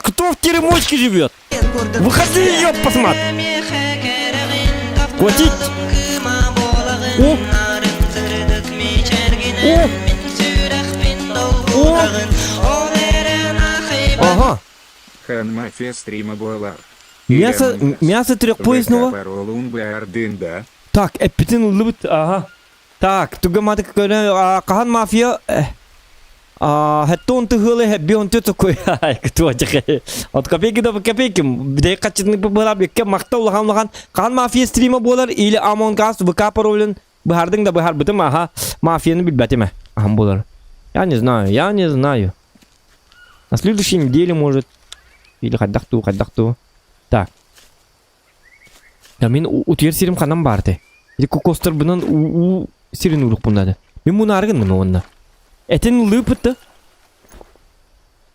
Кто в теремочке живет? Выходи, ее посмотри. Хватить. Ага. Хан мафия стрима болар. Мясо трехпоясного. Так, эпитин лыбыт. Ага. Так, тугаматы кахан мафия. Хэттон тыгылы хэббион ты такой. Кто чекай. От копейки до копейки. Бдей качетный побыла бекке мақтау лахан. Кахан мафия стрима болар или Among Us ВК паролен. Бахардың да бахар бітім. Ага. Мафияны билбәтеме. Ахам болар. Я не знаю. На следующей неделе может. Или хаддахту. Так. Я мен утер сирим ханам барды. Или кокостар бынан у сирин улук бунады. Мен муна аргын мына онна. Этен лыпытты.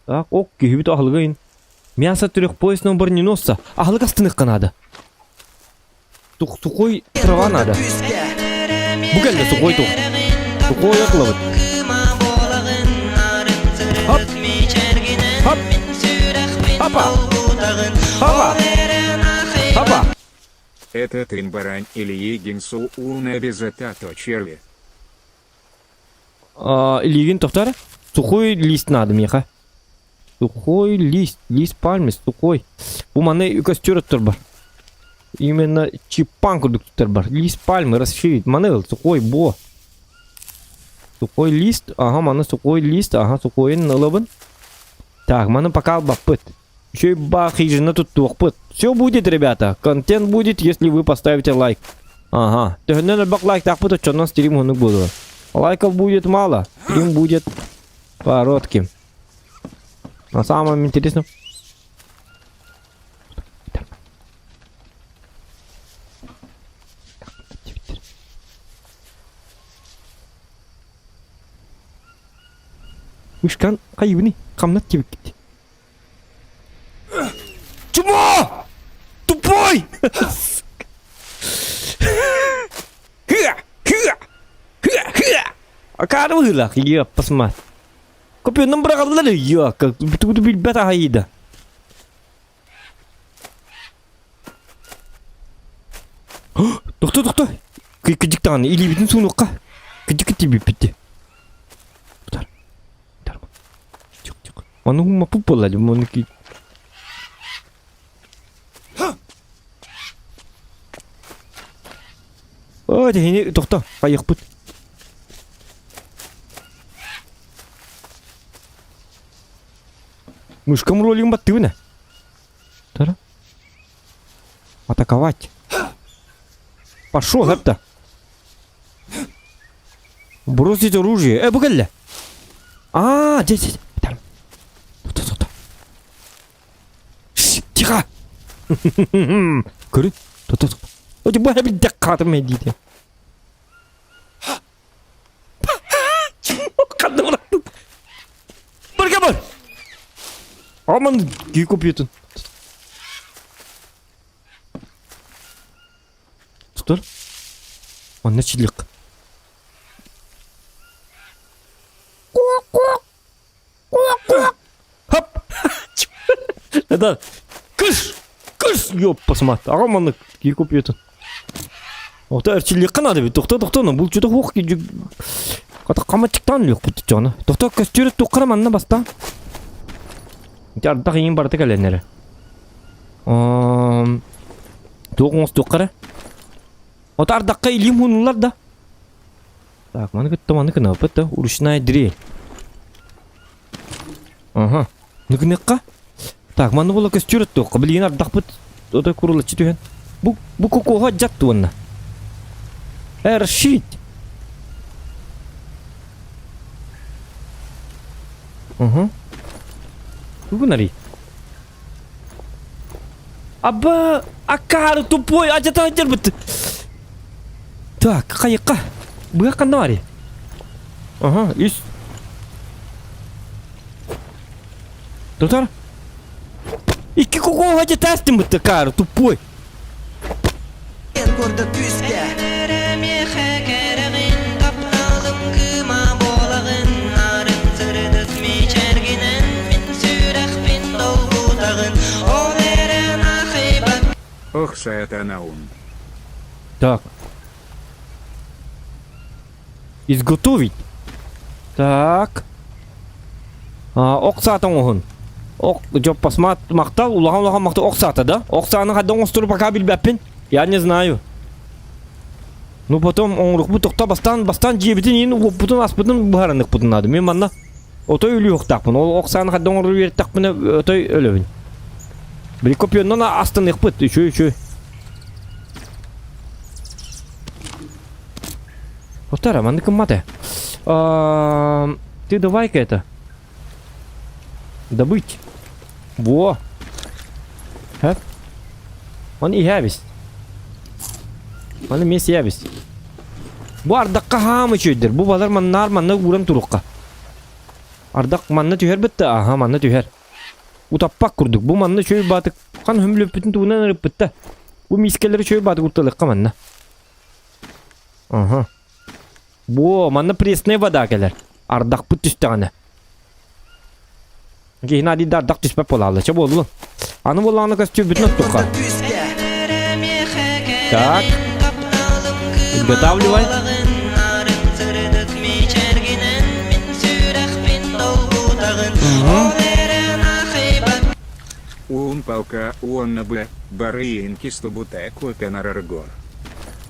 Так, ок, күйбіт ахылғайын. Мясо түрек поясынан бір не носа. Ахылға стынық қанады. Сухой трава надо. Bu geldi su koydu. Su koyakla bit. Hop. Hop. Hoppa. Hoppa. Hoppa. Это Тынбарань или Егинсу Улна без это черви. Ilgin toxtar. Сухой лист надо меха. Сухой лист. Лист пальмы, сухой. Bu mana костер бар. Именно чипан курдук бар. Лист пальмы расширить. Mana сухой бо. Сухой лист. Ага, mana сухой лист. Ага, сухой налобын. Так, mana пока бапыт. Еще и бахижина тут тухпыт. Все будет, ребята. Контент будет, если вы поставите лайк. Ага. Төхнен бак лайк так пыт, чоннан стрим хунук буду. Лайков будет мало. Стрим будет коротким. На самом интересном. Ушкан кайыны камнат кебек кетти. Чмо! Тупой! Акару хыла, я посмотри. Копию номер калды я, как биту бета хайда. Доктор. Кыдиктан или битин сунукка. Кыдикти бипти. Тихо. Ану ма пупалали, монки. Дени доктор, кайык бут. Мышкам ролим баттыны. Тара. Атаковать. Пошел, гапта. Бросить оружие. Бугелля. Здесь. Там. Тут. Тихо. Кыры. Тут. Оди бая бит даккатым медите. Кадым. Баргабар. Аман ки купиютун. Тур. Он начилик. Хоп. Это кыш. Ёп, посмотри. Аман ки купиютун. Вот арчилик надо бит. Тоқта, бул чуда хук ки. Ката камачтан лек бит жана. Тоқта костюр тоқраманна баста. Ардақ ең барды кәленері. Тоғыңыз тоққары. Ота ардаққа илим хунулар да. Так, маны күтті напыт. Урушная дрель. Ага. Нүкінеққа? Так, маны бола костюр тоққа. Білген ардақ бұт. Ота құрылы четуген. Бұ кокоға жатты онна. Расширить. Ага. Гунари. Аба, акар тупой, ажата ажарбыт. Так, кайыкка. Быакка нари. Ага, ис. Дотар. Икки кого ажата астымбыт акар тупой. En korda küske. Ох, сатанаун. Так. Изготовить. Так. Оксатан оғын. Жоп посмат мақтал, улахан мақтал оксата, да? Оксаны қаддан остыру пока білбәппен? Я не знаю. Ну потом он рух бұтықта бастан жебетін ең бұтын аспытын бұхаранық бұтын надо. Мен манна отой өлі оқтақпын. Ол оксаны қаддан ору верттақпын отой өлі. Бір копионнан астын иқпыт. Еще. Повтора, мандыкым мате. Ты давай-ка это. Добыть. Во. Он и ябись. Он и мес ябись. Bu ardaqqa hamı çöydür. Bu balar manna uğram turuqqa. Ardaq manna tüher bitti. Aha manna tüher. Utappak kurduk. Bu manna çöy batık. Kan hümlöp bütün tuğunan arıp bitti. Bu miskeleri çöy batık urtalıqqa manna. Aha. Во, мана пресная вода келер. Ардак пут түстәне. Кейін ади дардак түспәп болалы. Ча болду. Аны боланы костюм бүтін оттуqa. Küske. Так. Изготавливай. Un palka uonna bä, bariin kistubute kuitenarargor.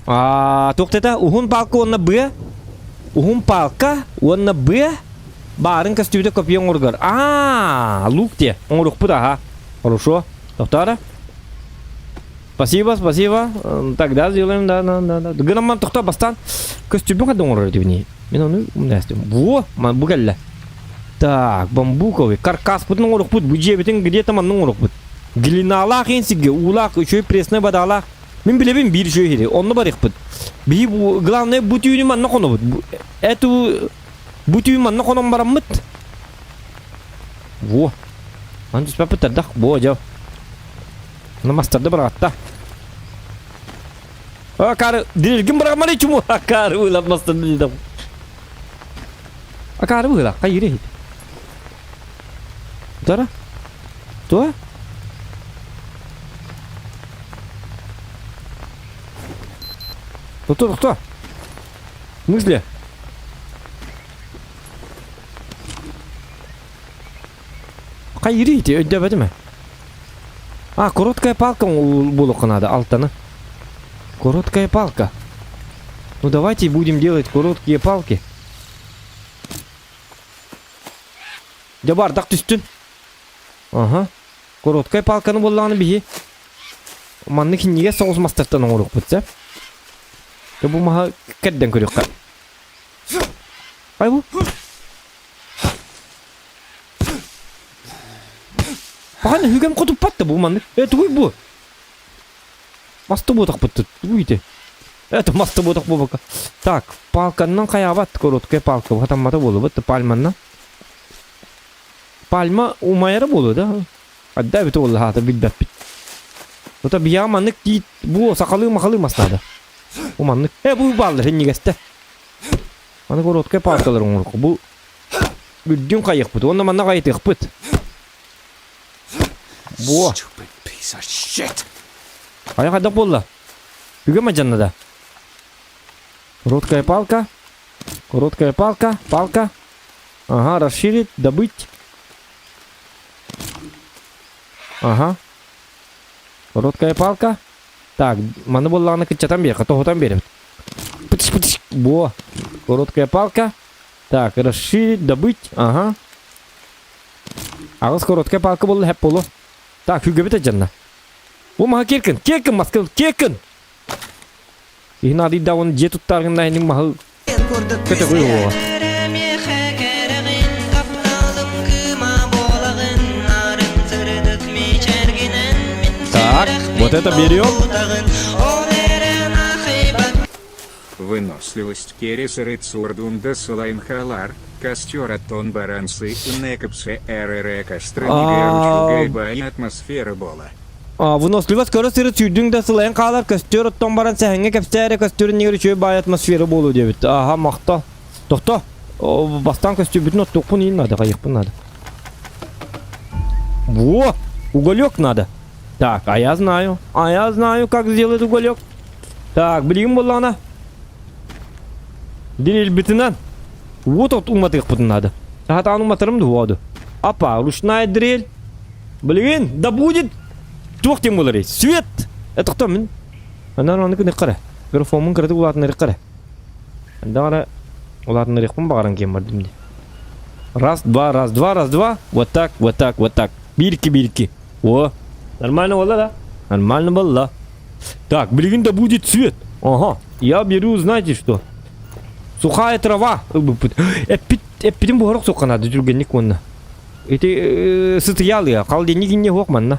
Тоқтета, ухун палка онна б. Ухун палка онна б. Барын костюмде копьен оргар. Лук те. Он рухпут, ага. Хорошо. Тоқтара. Спасибо, спасибо. Тогда сделаем, да. Гынаман тоқта бастан. Костюмбен қадың оргар дебіне. Мен оны умдастым. Во, бұғалла. Так, бамбуковый. Каркас путын оргпут. Бұджи бітін где-то манның оргпут. Глиналақ енсіге. Улақ, үшөй пресный бадалақ. Мен білебім бір жөй хере. Онны барық бұд. Бей, главное, бұтүйіні манна қоны бұд. Әту, бұтүйіні манна қонын барам мұд. Во. Ан түспәп бұттардақ. Во, жау. Намастарды барағатта. Кары, дирелгін барағманы чүмі. Кары, ұйлап мастарды дедім. Кары бұғыла. Қай ере хейді. Тұтара? Тұа? Кто? В смысле? Қай ерейді, өйдеп әдімі? Короткая палка болуқы надо, алтаны. Короткая палка. Ну давайте будем делать короткие палки. Жабар, дақ түстін. Ага. Короткая палканы болағаны бейі. Манны кенеге соғыз мастырттан оңырық бұтса. Бұл маға кәдден көрек қа. Қай бұл? Бағаны хүгем құтып батты бұл манны. Түгей бұл. Масты ботақ бұтты. Түгейді. Масты ботақ бұл бақа. Так, палканнан қай абат короткая палка. Қатамматы болу бұтты пальманна. Пальма умайыры болу да. Адда біті олы хаты білбәп біт. Ота бия маннык дейт. Бұл сақалы мақалы маснады. Bu manlık. Bu baldır henni geste. Bana korotkaya parkalar onuruk. Bu güldüğün kayık bud. Onda manna kayıt yık bud. Bu. Stupid piece of shit. Kayık adak bolla. Gügeme canına da. Короткая палка. Короткая палка. Палка. Ага, расширить, добыть. Ага. Короткая палка. Так, мана болланы кычатан бер, тоғытан беріп. Пытыш. Во. Короткая палка. Так, расширить, добыть. Ага. Ағыз короткая палка болы, хэп болу. Так, хүгі біті жанна. О, маға керкін, маскыл, керкін. Ихін адыйда оны же тұттарғында әнің мағыл көті қой оға. Так, вот это берем. Выносливость Кереса Рицурдунда Салайнхалар, костер Атон Барансы, Некапсе РР Костранигерчугай Бай атмосфера Бола. Выносливость көрі түйдің сылайын қалар костер оттон баран сәхіңе кәпсәрі костерін негері чөй бай атмосфера болу дебіт. Аха, мақта. Тоқта. Бастан костер бүтін оттоқпын ең надо, қайықпын надо. Во, уголек надо. Так, а я знаю, как сделать уголек. Так, білігім болла ана. Дерел бітінен. Вот от уматық бұтын надо. Сағат ану матырымды воду. Апа, ручная дрель. Білігін, да будет. Туқ тем болар ей. Свет. Кто мен? Андан оны күні қара. Графомын кірді ұлатын әрі қара. Андан ара ұлатын әріқпін бағаран кем бар дімде. Раз, два. Вот так. Бирки. О. Нормально было, да? Нормально было. Так, блин, да будет цвет. Ага, я беру, знаете что? Сухая трава. Эпидем бугорок соқа надо, жүргенник онна. Эти состояли, халденник не хокманна.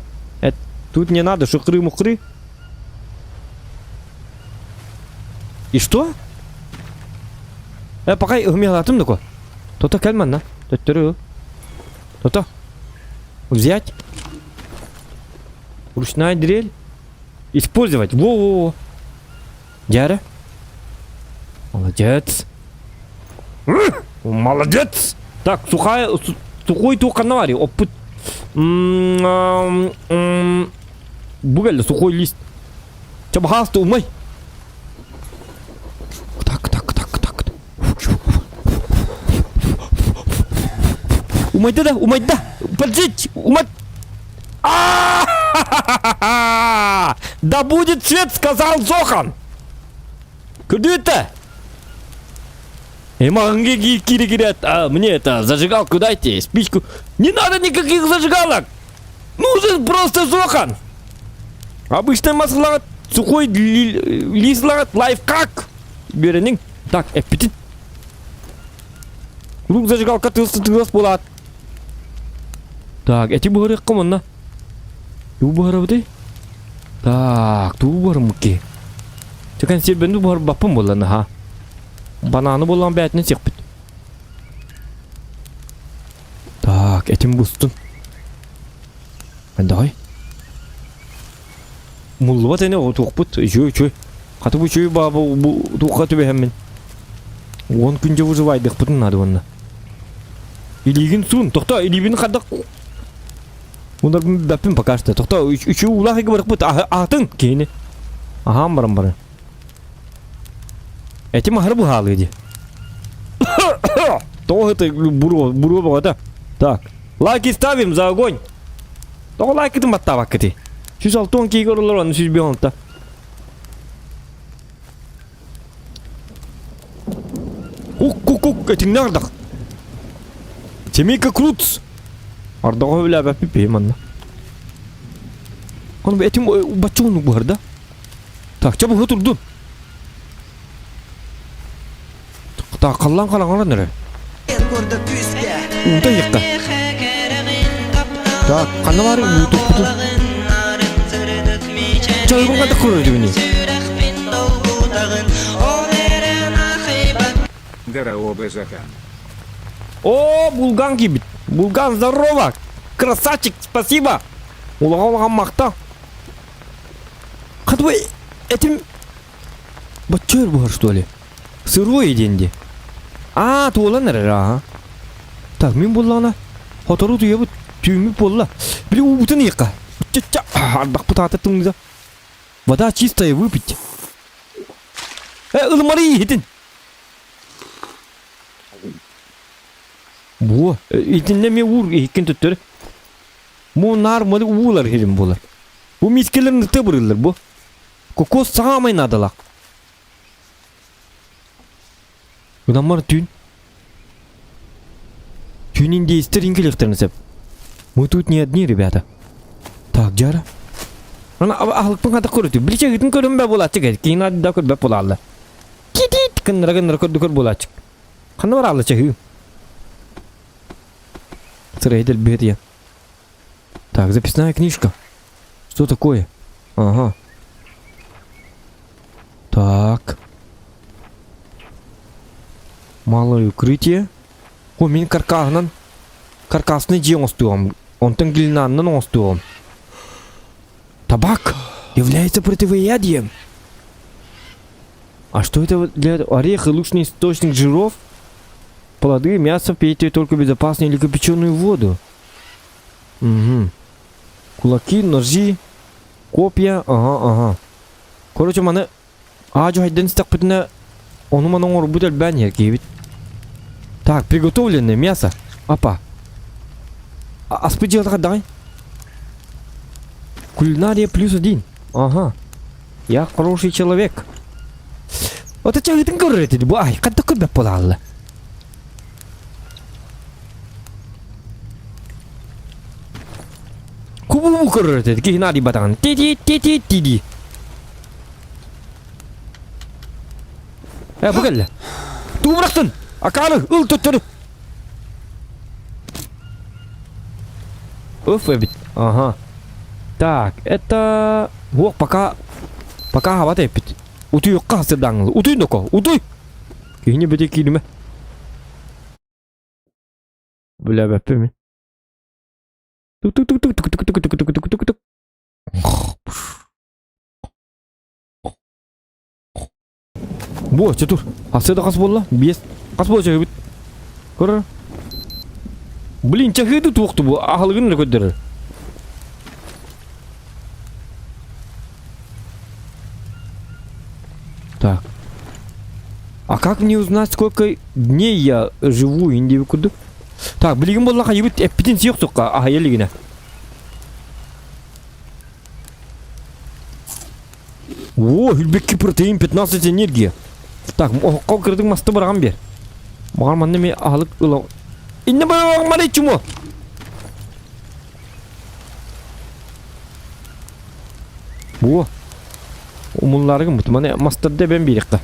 Тут не надо, шукры-мукры. И что? Пока умелатым такой. То-то кальманна. То-то. Взять. Ручная дрель. Использовать. Во-во-во. Дяра. Молодец. Молодец! Так, сухой туханавари, опыт. Бугель, сухой лист. Чабахаста, умой. Так. Умайда, подождите, Да будет свет, сказал Зохан. Куда это? Кири, мне это, зажигалку дайте, спичку. Не надо никаких зажигалок. Нужен просто Зохан. Обычный масло, сухой лист, лайфхак. Беренин. Так, аппетит. Вдруг зажигалка тылс булат. Так, эти бугары команда. Ту бугары бути. Так, ту бугары муки. Чакан сербенду бугары бапым боланы ха. Бананы болан бәтіне сек бит. Так, этим бустун. Андай. Муллуба тәне о туқ бут. Чөй. Қаты бұ чөй бабы туққа төбе хәммен. 10 күнде выживайдық бұтын нады онна. Илигин сун. Тоқта, илигин қадық. Onlar bapim pakashta. To'xta, uchu ularga borib but. Atın keyini. Aha, барам. Эти махры бухалы иди. То это буру богата. Так, лайки ставим за огонь. То лайки ты маттава кати. Шусал тонкий горлор он сюзбионта. Кук, этих нардах. Темика Круц. Ардага била бапи манна. Он этим бачону бухарда. Так, чабuk отурдун. Так, қалан нere? Ута yakka. Так, қаны бар ұтып. Чайғын қады көреді біне. Здорово, Закан. О, Булган кибит. Булган, здорово. Красавчик, спасибо. Улаған мақта. Қадвай, этим... Бачер бұғар, что ли? Сырой еденде. Туола нere? Так, мен боллана. Хотору туябы түйміп болла. Біле убытын еққа. Ча-ча. Ардақ бұтаты тұңыза. Вода чистая выпить. Ылмары етін. Бұ, етінне мен ұр екен түттірі. Бұ нармалы ұлар херім болар. Бұ мискелерін ұты бұрылыр бұ. Кокос сағамай надалақ. Бұдамар түйін. Түйінен дейістер ингелekтерін сәп. Мы тут не одни, ребята. Так, Джара. Ана ахлықпың қадық көрді. Бірше ғытын көрім бә болатчық әді. Кейін ады да көр бәп болалды. Кетейт кіннара көрді көр болатчық. Қаны бар алды чығы. Сырайдел бет я. Так, записная книжка. Что такое? Ага. Так. Малое укрытие. О, мен каркасный дем остуом. Он тангельнаннан остуом. Табак является противоядием. А что это для ореха? Лучший источник жиров? Плоды, мясо пейте только безопасно или кипяченую воду. Угу. Кулаки, ножи, копья. Ага. Короче, маны ажу хайден стакпытына оны манон орбут әлбән еркебит. Так, приготовленное мясо. Апа. Аспы делать дай. Кулинария +1. Ага. Я хороший человек. Вот это ты говоришь, ай, как такой бе полалла. Кубу говоришь, кихнари батан. Ти. Погоди. Ты убрахтын. Акалы, ыл тұттыры. Ведь. Ага. Так, это... Вот, пока хават эпит. Уты юққа хасырдаңыз. Уты ноко, уты. Кейіне бәте кейліме. Бля бәппі мен. Тук. Бо, чатур. Хасырда қас болла. Бес. Kas bolsa bit. Kör. Блин, чахыды туқты bu. Ахылгын да көддөрөр. Так. А как мне узнать, сколько дней я живу инде куды? Так, билигин боллака ебит эппитин сыйыктыкка. Ага, елигине. О, үлбекке протеин 15 энергия. Так, кол кырдың масты барган бер. Маған манны мен алып ылау. Инне барган маны чумо. О. Умулларыгын бут маны мастырда ben берекка.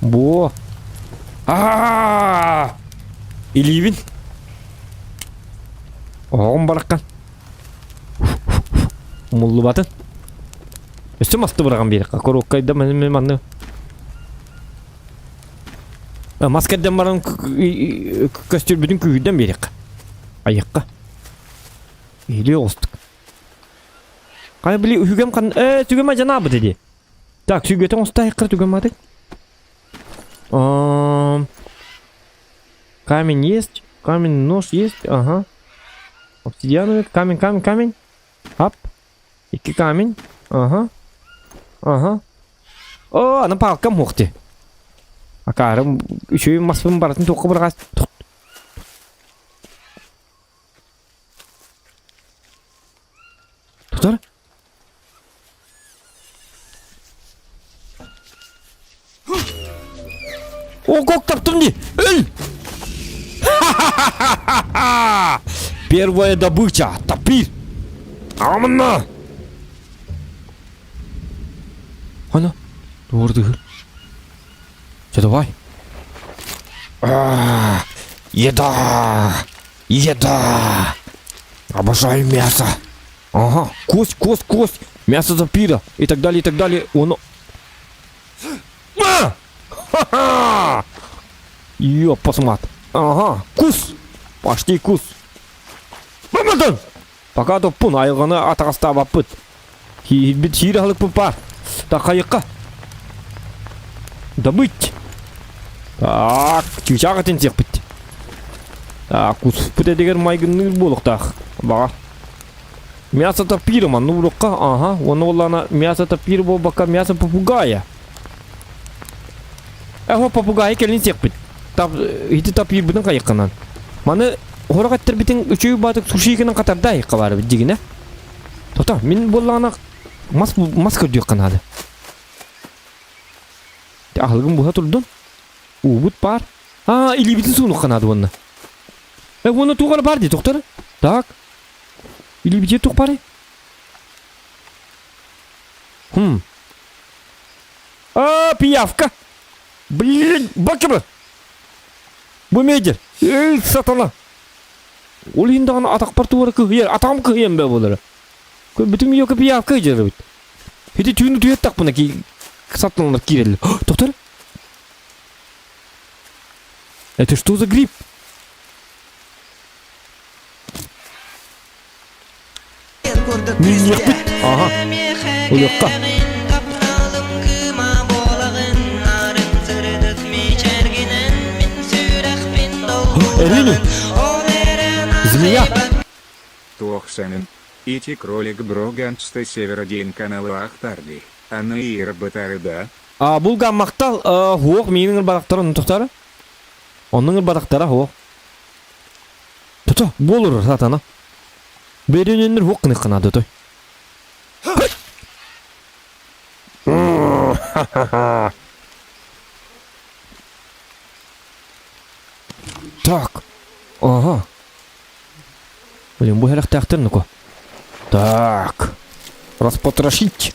Бо. Иливин. Оғым бараққан. Муллы батын. Өсті масты бараған берекка. Короккайда мен манны. Маскаддан баран костюр бүтін күйден берекка. Аяққа. Или остық. Қай білі үгем қан... Түгема жанабы деді. Так, сүгетін оста айқыр түгема деді. Камень есть. Камень, нож есть. Ага. Обсидиановый. Камень. Ап. Iki камень. Ага. О, ана палкам хоқти. Акарым үшеуі маспым баратын тоқы бірғас. Тұқтар? О, кок таптым не? Өл! Первая добыча. Топир. Амына. Ана. Doğru. Что давай? Еда. Обожаю мясо. Ага. Кость. Мясо топира. И так далее. Оно. Ха-ха! Ёпасмат. Ага, кус. Почти кус. Мамадан! Пока топпун айылғаны атағаста баппыт. Бит хиралық бұпар. Так, қайыққа. Добыть. Так, чучаға тенсек бітті. Так, кус бұты дегер майгынның болықтақ. Баға. Мясо топира, ман, ну бұлыққа. Ага, оны олана мясо топира бол бака мясо попугая. Попугай келін сек бит. Хити тапир бүтін қайыққанан. Маны хорағаттар бітін үшеу батық сушигінің қатарда айыққа бары біт дегіне. Тота, мен болағына мас көрдіқ қанады. Ақылығын бұға тұрдың. Убыт бар. Или бітін суынық қанады оны. Оны туғалы бар де, тоқтары. Так. Или бітен туқ бары. Пиявка. Блин, бакыбы. Bu medir. Ey satana. Ol hindağın atak partuvarı kıhıyer. Atağım kıhıyen be boları. Bütün yok bir yav kıhıyer bit. Hedi tüyünü tüyet tak buna ki satlanlar kireli. Doktor. Это что за гриб? Миньяк бит. Ага. Улёкка. Эрини! Змея! Тохсанин. Ити кролик Броганста Северодин каналы Ахтарди. Анаир Батарыда. Булган мақтал хуок менің барақтарын тоқтары. Оның барақтары хуок. Тұта, болыр сатана. Беренендер хуок қынық қынады той. Так. Ага. Блин, бухерах тахтернику. Так. Распотрошить.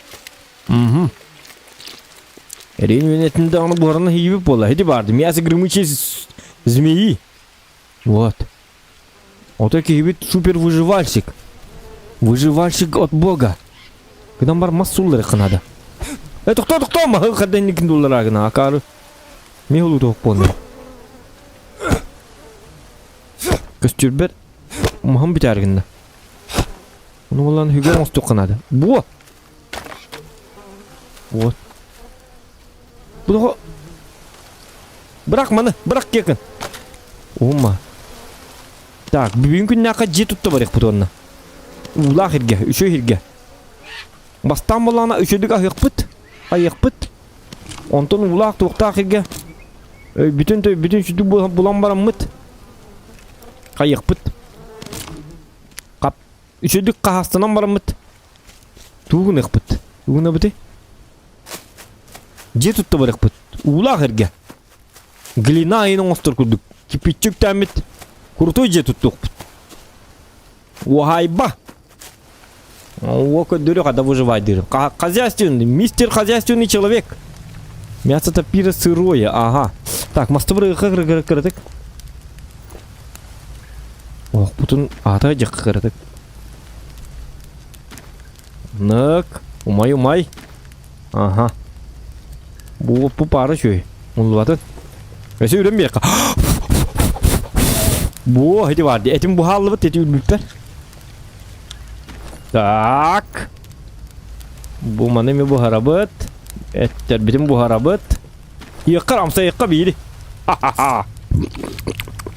Угу. Ренвенетин да он борна хиби пола. Хеди барды. Мясо грымычи змеи. Вот. Вот такие хибит супер выживальщик. Выживальщик от бога. Когда бар массуллары ханада. Это кто? Махы хаденникин долларагна. Акары. Мехулу тох полный. Көстүрбер махам битәргенде. Оны болан хүгән осты қанады. Бу. Вот. Бұ Bırak manı, bırak yakın. Olma. Так, бүгүн күннәкә же тутты барык бутонна. Улах ирге, үшө ирге. Бастан болана үшөдүк айыкпыт. Айыкпыт. Онтон улах тукта ирге. Бүтүн шүдүк булан бараммыт. Айыкпыт. Кап, үшөдүк кахастанан бараммыт. Тугун ыкпыт. Тугуна бите. Же тутты барык бут. Улах ирге. Глина айының остор курдук. Кипиччик тәмит. Крутой же туттук. Уахайба. Око дурёк, да выживать дыры. Хозяйственный, мистер хозяйственный человек. Мясо-то пиро сырое, ага. Так, мастовры кырдык. Ох, бутун ата жак кырдык. Нак, умай. Ага. Бу пары шөй. Мулватын. Өсө үрем бек. Bu hadi vardı. Etim bu hallı eti ülbükler. Tak. Bu mana mi bu harabat? Etler bitim bu harabat. Yakar amsa yakar biri.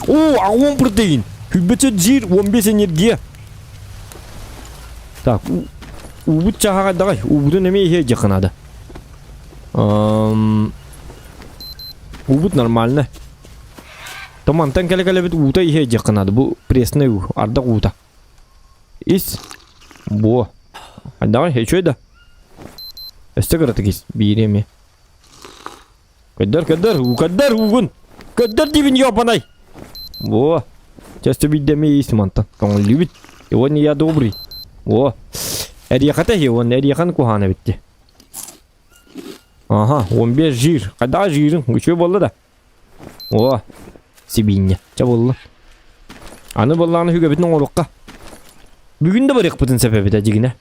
Oo, ağım protein. Hübbete zir 15 enerji. Так, убут чаға дағай. Убуту неме ihe жақынады. Убут нормально. Тамантан кәлі бит ута ihe жақынады. Бұл пресный у, ардақ ута. Ис. Бо. Дағай, хечойда. Өсті қыраты кес, бейреме. Кәддар, уғын. Кәддар дебін япанай. Во. Часто биддеме ес мантан. Каңыл любит. Его не я добрый. Во. Әрияқата он әрияқан кухана бітті. Ага, 15 жир. Қада жирің? Үші болды да. Во. Сибинне. Ча болды. Аны боллағаны хүге бітін оңырыққа. Бүгін де барық бұтын сәпәбі да дегіне.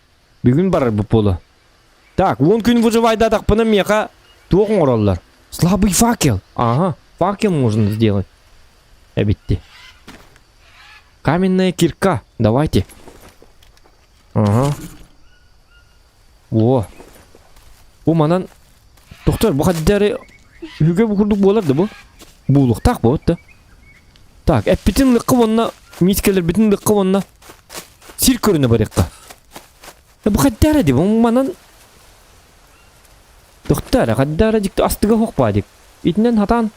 Бүгін барыр бұп болы. Так, 10 күн выживайда тақпыны меқа тоғын оралылар. Слабый факел. Ага, факел можно сделать. Бітті. Каменная кирка. Давайте. Ага. О. Бұл манан. Тоқтар, бұл қаддары хүге бұқырдық боларды бұл. Бұлық тақ болады. Так, бітін лыққы онына, мискелер бітін лыққы онына сир көріні барыққа. Бұл қаддары деп, бұл манан. Тоқтар, қаддары дикті астыға хоқпа дек. Итінен хатан.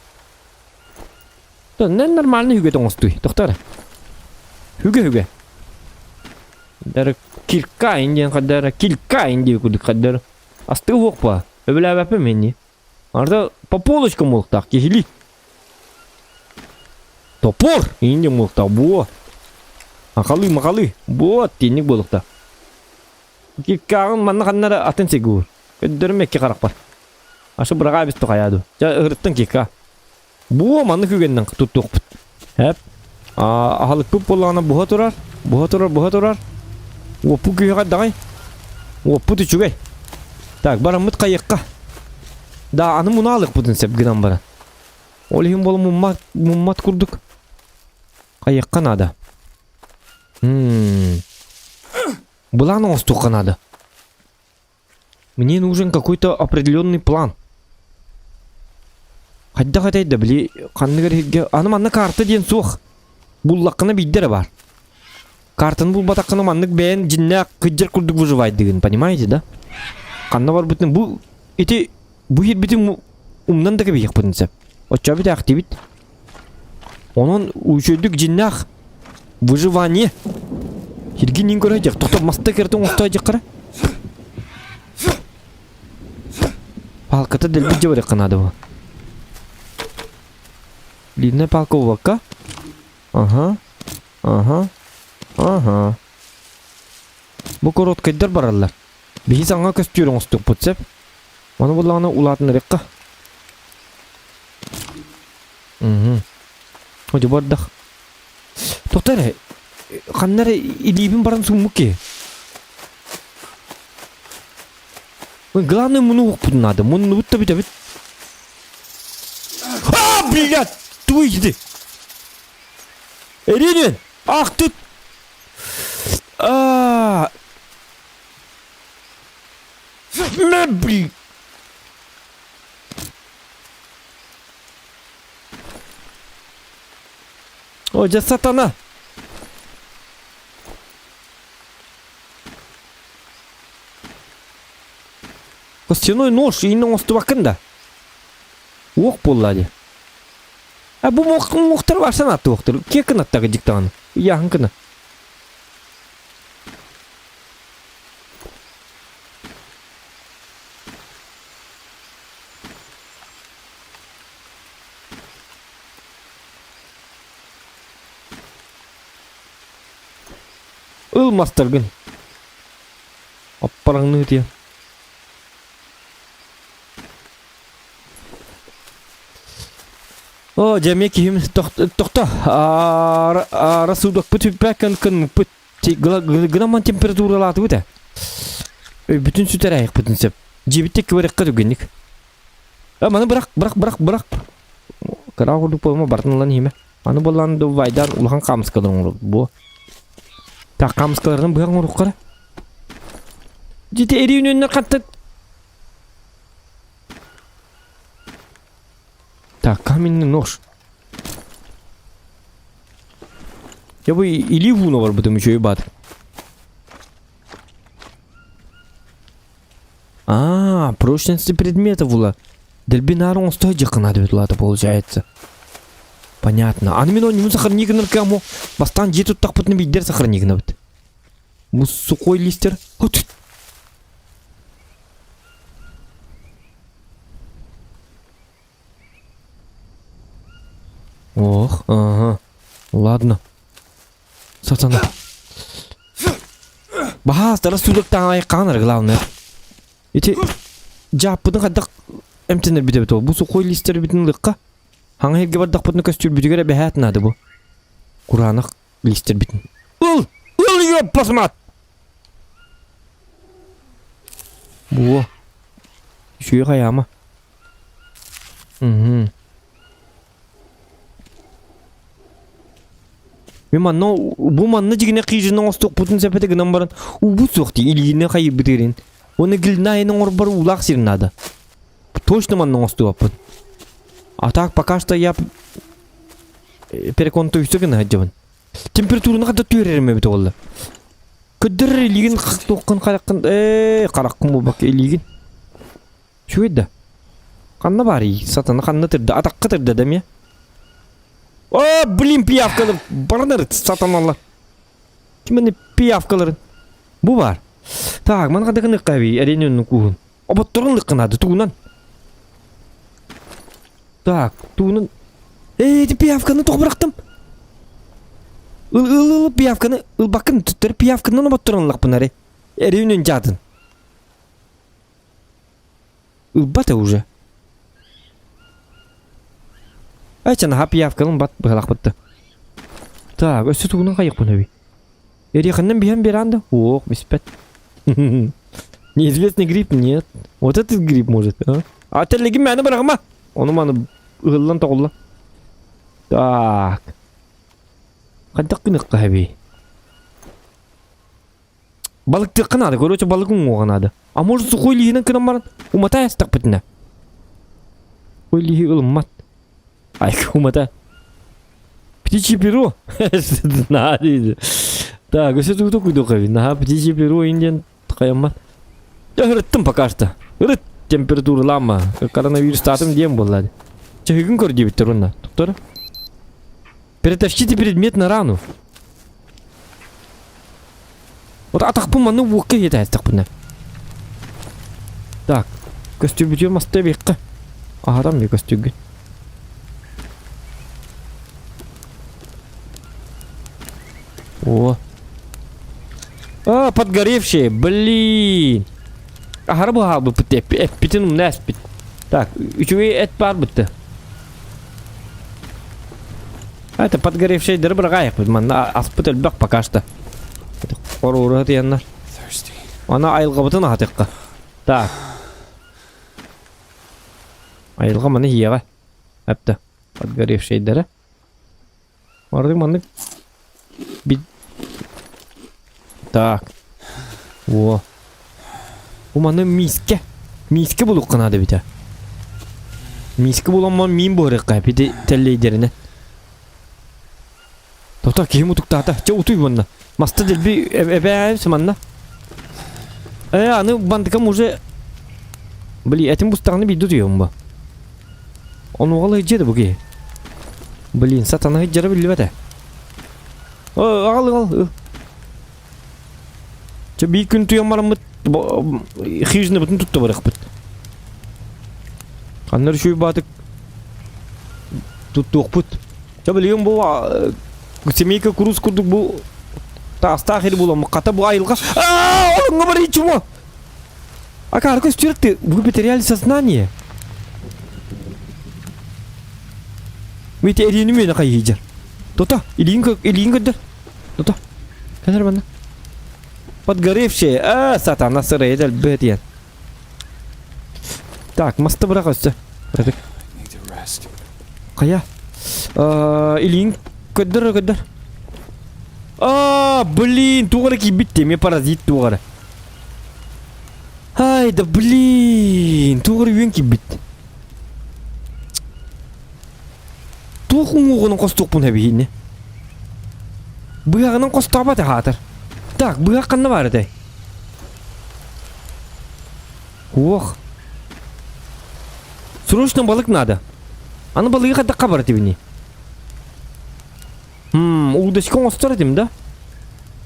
Нән нормальны хүге тоңыстуй. Тоқтар. Хүге. Дәрі кирка инден қаддары, килка инде күдік қаддары. Астыға хоқпа. Өбілі әбәпі менне. Арда по полочкам олықтақ, кешілі. Топор! Инде олықтақ, бұ. Мақалы. Бұ, тенік болықтақ. Киркағын манна қаннары атын сегі өр. Көддерім әкке қарақ бар. Ашы бұраға әбісті қаяды. Жа ұғырттың кирка. Бұ, манны күгеннен тұттық бұт. Әп. Ағалық көп болағына бұға тұрар. Опу күйеға дағай. Опу түчігай. Так, бара мұт қайыққа. Да, аны мұна алық бұдын сәп гынан бара. Олығын болы мұммат күрдік. Қайыққа нада. Бұланы остуққа нада. Мне нужен какой-то определенный план. Қайда, біле, қанныгар аны манны карты ден соқ. Бұллаққына бейдері бар. Картын бұл батаққына маннык бәйін жиннәк күджер күрдік выживайдығын, понимаете, да? Қанна бар бұтын, бұл еті, бұл ер бітін умнан да кәбейік бұтын сәп. Отча біті активит. Онын үшөдік жиннәк выживание. Ерге нен көрәйдек, тоқтап маста кәртің оқтайдек қара. Палката дәлбі жабарек қанады бұл. Длинная палка у вака. Ага. Бұл короткайдар баралар. Бейіз аңа көстүйрің ұстық бұтсеп. Оны бұлағына улатын рекқа. Оди бардақ. Тоқтары, қаннары илейбін баран сұммық ке. Главное, мұны оқ бұтын ады. Мұны бұтта біт. Блядь! Твой еды! Эренен! Ах ты! Блин! Hoca satana. Костяной нож иінің осты бақында. Оқ болады. Бұл мұқтыр барсан атты оқтыр. Кекін аттағы диктағаны. Яғын кіні. Ылмастыргын. Аппараңны өте. О, жәмек ем тоқта. Расудық бүті бәкін күн бүті грамман температуралаты өте. Бүтін сүтер аяқ бүтін сеп. Жебітте көбірекқа дүгенік. Маны бірақ. Қырақ ұрдық болма бартынлан еме. Аны боланды вайдан ұлған қамысқаларын ұрып. Бұл. Так, қамысқаларынан бұяң ұрық қара. Жете әрі үнінен қаттық. Так, каменный нож. Я бы или вуна var потом еще и бат. Прочности предмета была. Дельбинару он стоит надо это получается. Понятно. А на меня не сохранник на кому. Бастан где тут так потом видер сохранник на вот. Сухой листер. Вот. Ох, ага. Ладно. Сатана. Бахастар судактан айқанар главное. Эти жаппыдың қаддақ әмтенер бітіп өті. Бұл сухой листер бітін лыққа. Хаңа елге бардақ бұтыны көстер бітігер бәхәтін ады бұл. Құранық листер бітін. Ул еп басмат! Бұл. Шүйе қаяма. Мен бұл манна жігіне қижының остық бұтын сәпеті гінен барын. Бұл соқты илгіне қайып бітерін. Оны гіліне айының орбары улақ сирін ады. Точно манның остық апын. А так пока что я переконтуюсь гіне әджабын. Температураны қада түреріме біті олды. Күдір илгін тоқын қарақын. Қарақын бұл бақ илгін. Шу еді? Қанна бар ей? Сатаны қанна түрді. Атаққа түрді дәм я? О, блин, пиявкалар. Барыныр, сатаналар. Кімені пиявкаларын? Бұл бар. Так, ман қадығын ұққави, әрен өнінің куғын. Обаттырын ұққынады, туғынан. Так, туғынан. Эти пиявканы тоқ бірақтым. Пиявканы, бақын түттір, пиявканы обаттырын ұқпын әрі. Әрен өн жадын. Бата уже. Айчана пиявкалың бат бұғалақ бұтты. Так, өсі туғынан қайық бұны бей. Ерекіннен бейін беранды? Ох, беспет. Неизвестный гриб? Нет. Вот этот гриб может. А тәлігі мәні бірағыма? Оны маны ұғылдан тоғылла. Так. Қандақ күнік бей. Балықты қынады, көрөчі балығың оғанады. А может сухой лигінің күнін барын? Умата ястық бітіне. Сухой лиги ұлыммат. Ай, кумата. Птичье перо. Надо. Так, все тут такой духовый. На птичье перо индиан қаямат. Я рыттым пока что. Рыт температура лама. Коронавирус татым дем болады. Чахигын көрді бітті ронна. Туктора? Перетащите предмет на рану. Вот атақпы маны уқы еді әстіқпіне. Так. Костюм бітем асты беққа. Ағадам бе костюмген. О. Подгоревшие, блин. Harbi abi bu bitin nas bit. Так, üçüye et var bitti. Это подгоревший дырбыр гайык бит. Мана аспытыл бак пока что. Орурат яннар. Ана айылга бутын атыкка. Так. Айылга мана хияга. Апта. Подгоревший дыры. Марды маны бит. Так. Во. Bu mana miske. Miske buluq qanadı bita. Miske bulan man min boraq qapiti telleyderine. Tohta kim utuktata. Ço utuy bunna. Masta delbi ebe samanna. Anı bandikam уже Бли, этим бустарны биду диyorum bu. Onu vallahi hicedi bu ki. Блин, сатана hicedi bilmedi. Al. Ço bir gün tuyam var mı? Hijne bütün tuttu bırakıp. Anlar şu batık tuttu put. Ço biliyorum bu semika kurus kurduk bu Tastahir bulam kata bu ayılga. Oğlum ngabar hiç mu? Aka arkadaş sürekli bu потеряли сознание. Мити эрини мені кайыйжар. Тота, илин көддер. Тота. Кәдер бана. Подгоревшие. Сатана сырый дәл бетен. Так, масты бырақ өсті. Need to rest. Кая? Илин көддер. Блин, туғыры кибітті, ме паразит туғыры. Ай, да блин, туғыры үйен кибітті. Туғын оғының қостық бұн әбейіне. Бұяғының қостық баты қатыр. Так, бұяқ қанна бары дай. Ох. Срочно балык надо. Аны балығы қадаққа бары тебіне. Удочком остар этим, да?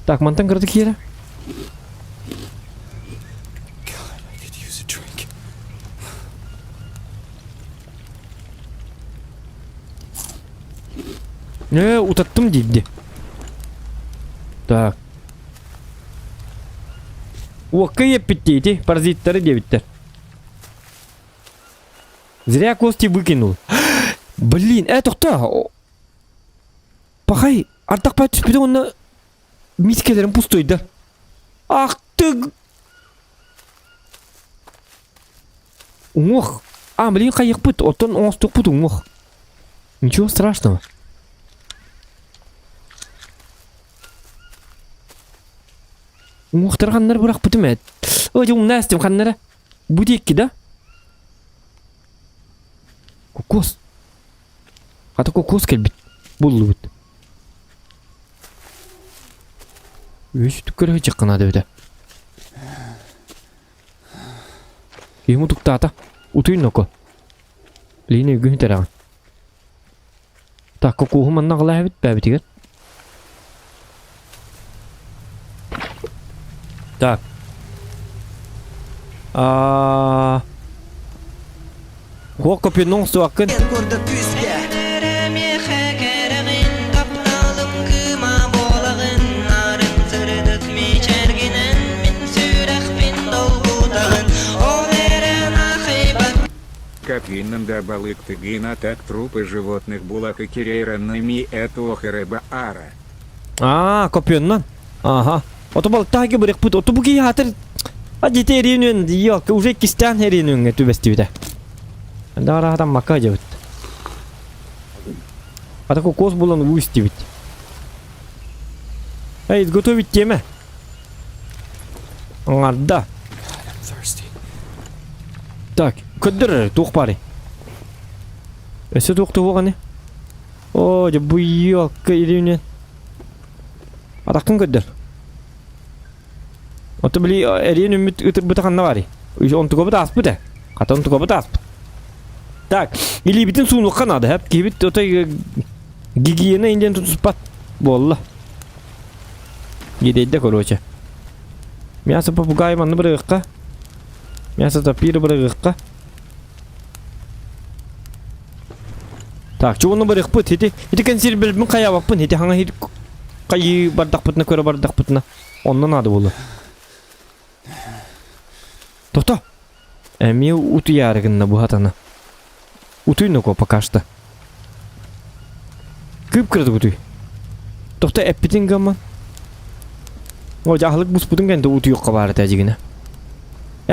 Так, мантан кырды киера. God, I could use a drink. Утаттым дейді. Так. Уаққа еппет дейді, паразиттары дебіттер. Зря кости выкинул. Блин, тоқта. Пахай, артақ пай түспеді оны мискелерін пустойды. Ах ты! Уңық. Блин, қайық бұд, оттан оңыстық бұд уңық. Ничего страшного. Уңықтар қаннар бұрақ бұдым әд. Оң нәстім қаннары. Бұд еккі, да? Кокос. Қата кокос кәлбіт. Бұлы бұд. Өші түккірі жаққана дөді. Ему тұқтата. Утуын око. Лейні үгін тәраған. Так, кокоғы манна ғала әбіт бәбітігер. Так. Қоқ көпенің ұсты вақын. Капинным да балык тыгина так трупы животных булак и кирейранными этох рыба ара. Көпеннен. Ага. Ото балык тағы бұрек бұд. Ото бұғы атыр. Адеті әренуен. Йоқ, уже кистан әренуен түбесті біді. Да арадан мака жабыт. А такой кос булан выстивить. Изготовить теме. Да. Так, көддір туқ бары. Өсі туқты оғаны. Жа бұйық кәйрінен. Атақын көддір. Оты білі әрен үміт бұтақанна бары. Он тұға бұта аспы да. Қата он тұға бұта аспы. Так, или бітін суын оққан ады. Әп кейбіт отай гигиена инден тұтыспат. Болла. Едейді короче. Мясо попугай манны бұрыққа. Мясо тапиры бұрыққа. Так, чуғыны бұрық бұт. Хеті консерв білбін қая бақпын. Хеті хаңа хеті қайы бардақ бұтына көрі бардақ бұтына. Оннан ады болы. Тоқта. Әме ұты ярығынна бұ хатана. Ұтыйны ко пока что. Кып кірді ұтый. Тоқта әппетін ғаман. О, жағылық бұс бұтын кәнді ұты yoqqa бары тәжігіне.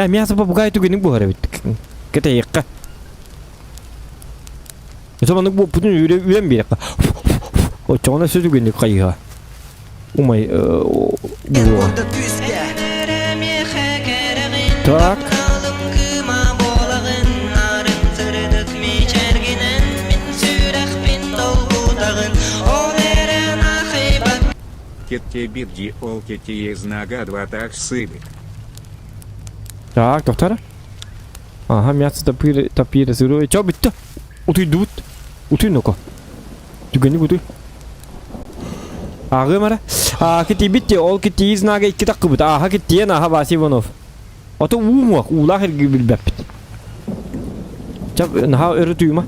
Мясо попугай түгенің бұғары біттік. Кәті еққа. Өсіманық бұл бұтын үйрен берекқа. О, чоғына сөз түгенді қайыға. Умай, так. кетте бирди ол кетте знага два так сыбы. Так, доктор. Ага, мясо тапир сырое. Чё битті? Утуй дут. Утуй ну-ка. Түгені бұтой. Ағы мара. Кетте битті, ол кетте знага икки таққы бұт. Аға кетте аға Василий Иванов. Ото уумуақ, улақ ергі білбәп бит. Чап, наға өрі түйма.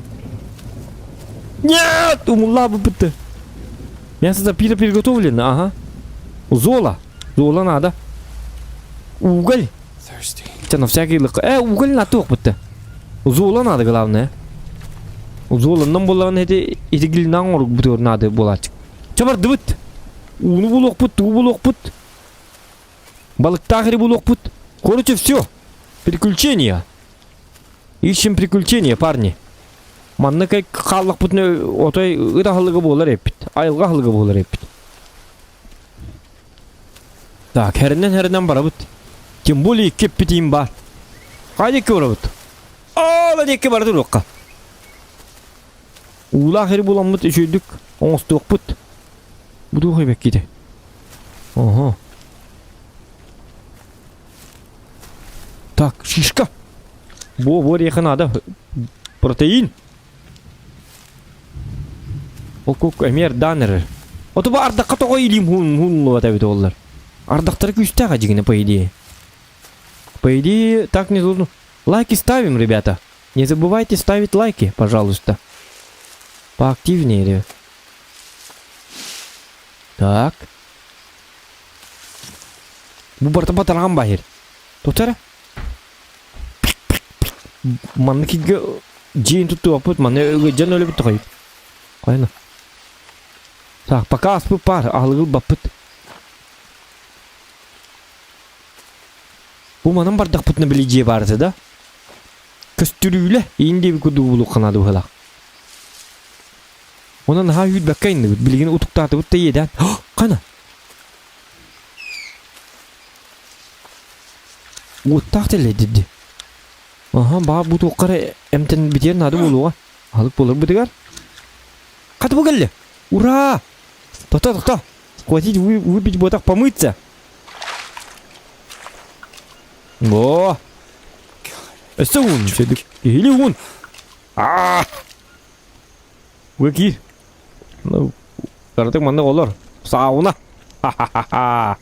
Нет! Умулла бы битті. Мясо тапир приготовлено, ага. Зола. Зола надо. Уголь. Thirsty. На всякий лык. Уголь на тух битті. Зола надо, главное. Зола нам болған эти гилнан орг бутор надо болачык. Чабар дыбыт. Уну булок бут, у булок бут. Балык тахри булок бут. Короче, все. Приключения. Ищем приключения, парни. Манны кай қаллық бутны отой ырахылығы болар еппит. Айылға хылығы болар еппит. Так, херінен бара бут. Тем более кеп бітейін бар. Қайда ке бара бут? Ала деке барды роққа. Ула хері болан бут үшөйдік. Оңысты оқ бут. Буду қойбек кейді. Ага. Так, шишка. Бор еқін ада. Протеин. Окук әмер даныры. Оты ба ардаққа тоғы илим хун луат әбеті олар. Ардақтары күстәға жігіне по идее. По идее, так не должно. Лайки ставим, ребята. Не забывайте ставить лайки, пожалуйста. Поактивнее. Так. Bu barta-bartaran bahir. Tutar. Manna kiga jin tuttu aput manna jan öyle bitti kayıp. Kayna. Так, пока аспы пар, алгыл бапыт. Bu manam bardaq putna bileceği vardı da. Köstürüyle indi bir kudu bulu kanadı bu halak. Ondan ha hüd bakkayındı. Bilgini utuktatı bu da yeden. Kana. Uttaktı dedi. Aha bak bu toqara emten bitiyen adı buluğa. Alık bulur bu digar. Katı bu geldi. Ура! Та-та-та-та! Хватить выпить вот так помыться. О! Это он, все-таки. Или он? Выки. Ну, карты манда олар. Сауна. Ха-ха-ха-ха.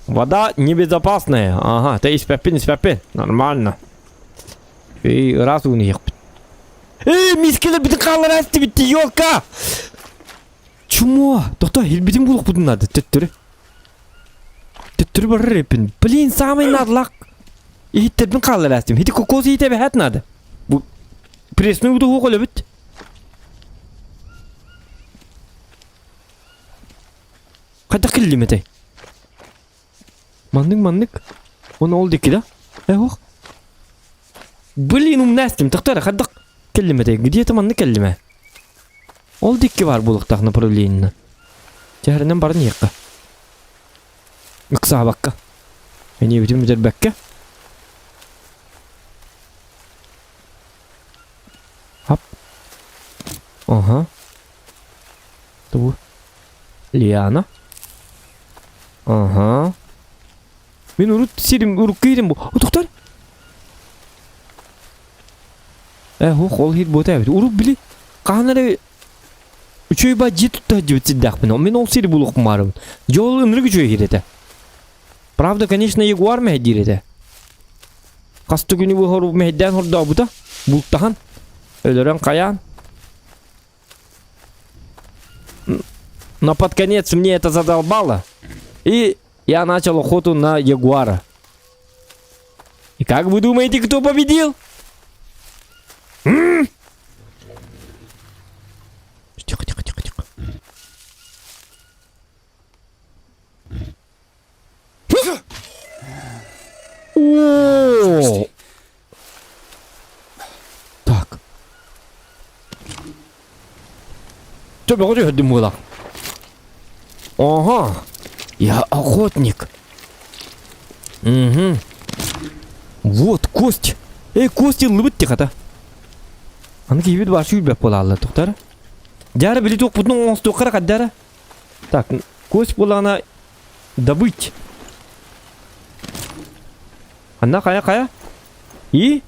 Вода небезопасная. Ага, ты спяпин. Нормально. И раз у них. Мискина битқалар асты битти, ёлка! Чумо? Тоқта, елбетім болық бұдың нады, төттірі. Төттірі бары репін. Блин, самый надлақ. Хиттербін қалар астым. Хиті кокосы хите бәхәт нады. Бұл пресный бұды хоқ олы біт. Қайда қылли метай? Мандық. Оны ол декі да? Хоқ. Блин, умнәстім. Тоқтары, қайда келлеметей. Где-то манны келлеме. Ол дикки бар булықтақ направлениені. Жәрінен барын еққа. Үкса баққа. Әне бітім бітер бәкке. Хап. Ага. Ту. Лиана. Ага. Мен ұрып кейдім бұл. Тоқтар. Хоқ, ол хит бота әбет. Ұрып білі. Қағанары Üçüy ba jit tutta jibitsiddak bin. Мен ол сири булук марым. Жол ынрык жөй кирете. Правда, конечно, ягуар мехдирете. Касты күнү бу хору мехден хорда бута. Бултахан. Өлөрөн каян. Но под конец мне это задолбало. И я начал охоту на ягуара. И как вы думаете, кто победил? Тихо. О! Так. Что бы дымбыло? Ага. Я охотник. Угу. Вот кость. Кости лыбыт тихо-то. Аны кейбет башы үлбәп бола алла, тоқтары. Жары білі тоқ бұтының оңыз тоққара қаддары. Так, кость булана добыть. Она кая? И?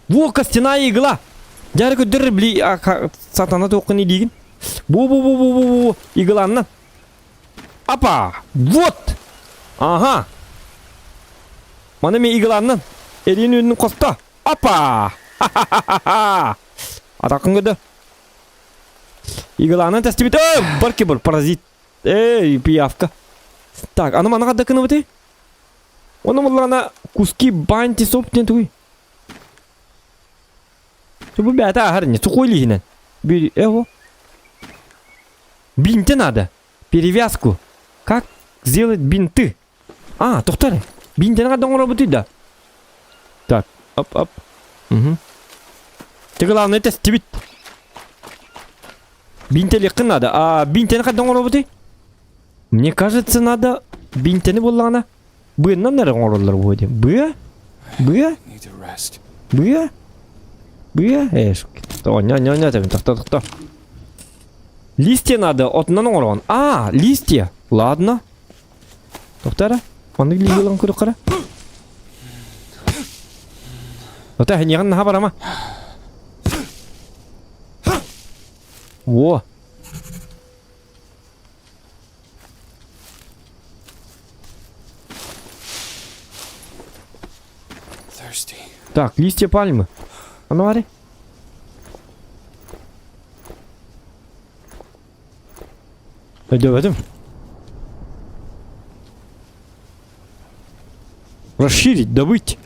Во, костяная игла! Жары көддір білей сатана тоқын едеген. Бу. Игланна. Апа! Вот! Ага! Мана мен игланнан. Эрин өнінің қоста. Апа! Ха-ха-ха-ха! Атақын көді. Игланнан тәсті бет. Барки бір паразит. Пиявка. Так, аны мана қадда кіні біте? Оны мұллана куски банти соптен туй. Что бята гарни, сухой лигинен. Эво. Бинты надо. Перевязку. Как сделать бинты? Тоқтар. Бинты надо работать, да. Так, оп. Угу. Ты главное это стебит. Бинты легко надо. А бинты надо работать? Мне кажется, надо бинты не буллана. Бына нарыңорлар будет. Быя? Need to rest. Быя? Тоқта. Листья надо отынан оңырған. Листья. Ладно. Тоқтара. Оны лигелан көрі қара. Тоқта, хенеған наға барама. Во. Thirsty. Так, листья пальмы. Ну, ари. Давай. Расширить, добыть.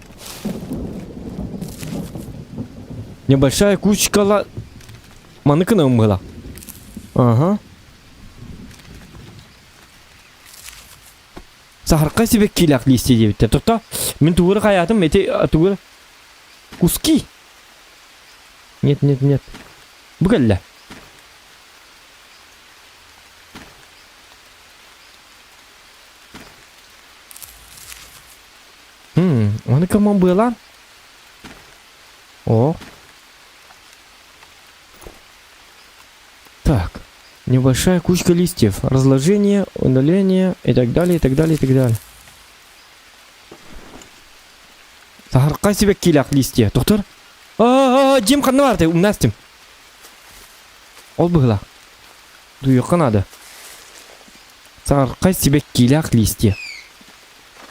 Небольшая кучка маныкана была. Ага. Сахарка себе киляк листья девять. Тоқта, мен тугыры хаятым, эти тугыры куски. Нет. Бугалла. Он кому было? О. Так. Небольшая кучка листьев. Разложение, удаление и так далее. Сахарка себе киляк листья. Доктор? Дем ханварты, умнастим. Ол было. Дуёка надо. Сахарка себе киляк листья.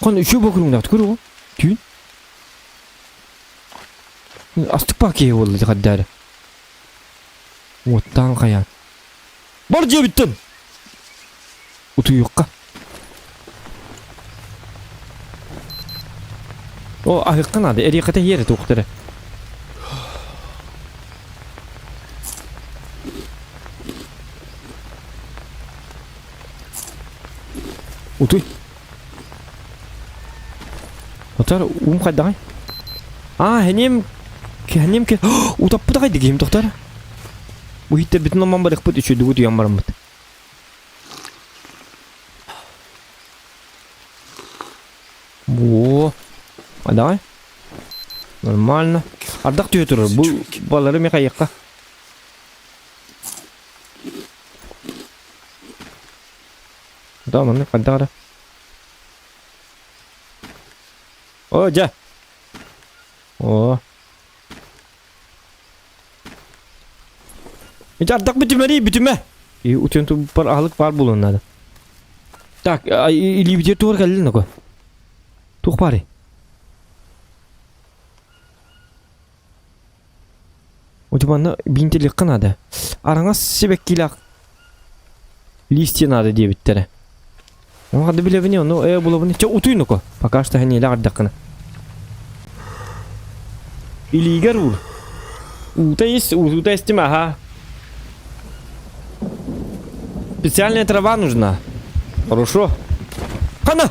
Қан еще бокруңда көру. Түйін. Астық пакей болды қаддары. Оттан қаян. Бар жебіттін. Утуюққа. Ақыққа надо. Әрекеті ері тоқтыры. Утуй. Доктор, қайдағай? Хенем ке... Утаппы да қайды кейім, доктор? Бұл хиттер бітін оман барық бұд, үші дүгіт үйен барым бұд. Қайдағай? Нормально. Ардақ түйе тұрыр, бұл балары ме қайыққа? Да, маны қайдағара? Жа. Ардақ бүтіме. Утен бар ағылық бар болуын надо. Так, или бітер туғыр кәлілін оғы. Туқ бары. Утебанна бинтелік қынады. Араңас себек келақ листья надо дебіттері. Он қады білевіне, оны бұлавыны. Утуйын оғы. Пока что хәнелі ардаққына. Или игр ул. Ута есть ага. Специальная трава нужна. Хорошо. Хана!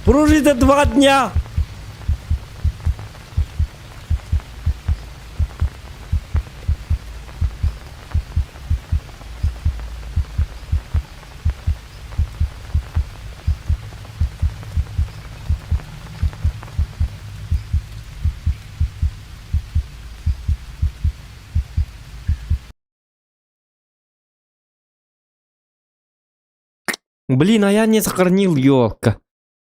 Прожить до 2 дня. Блин, а я не сохранил, ёлка.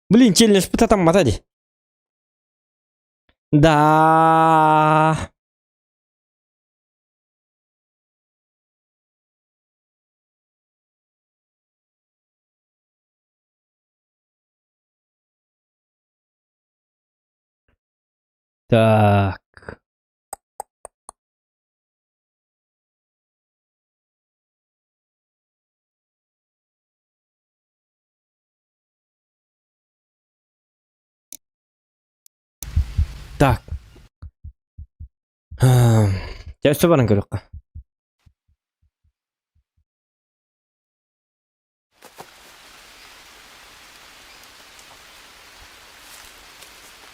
Блин, челлендж там мотади. Да. Так. Так. Я все баран көрөк.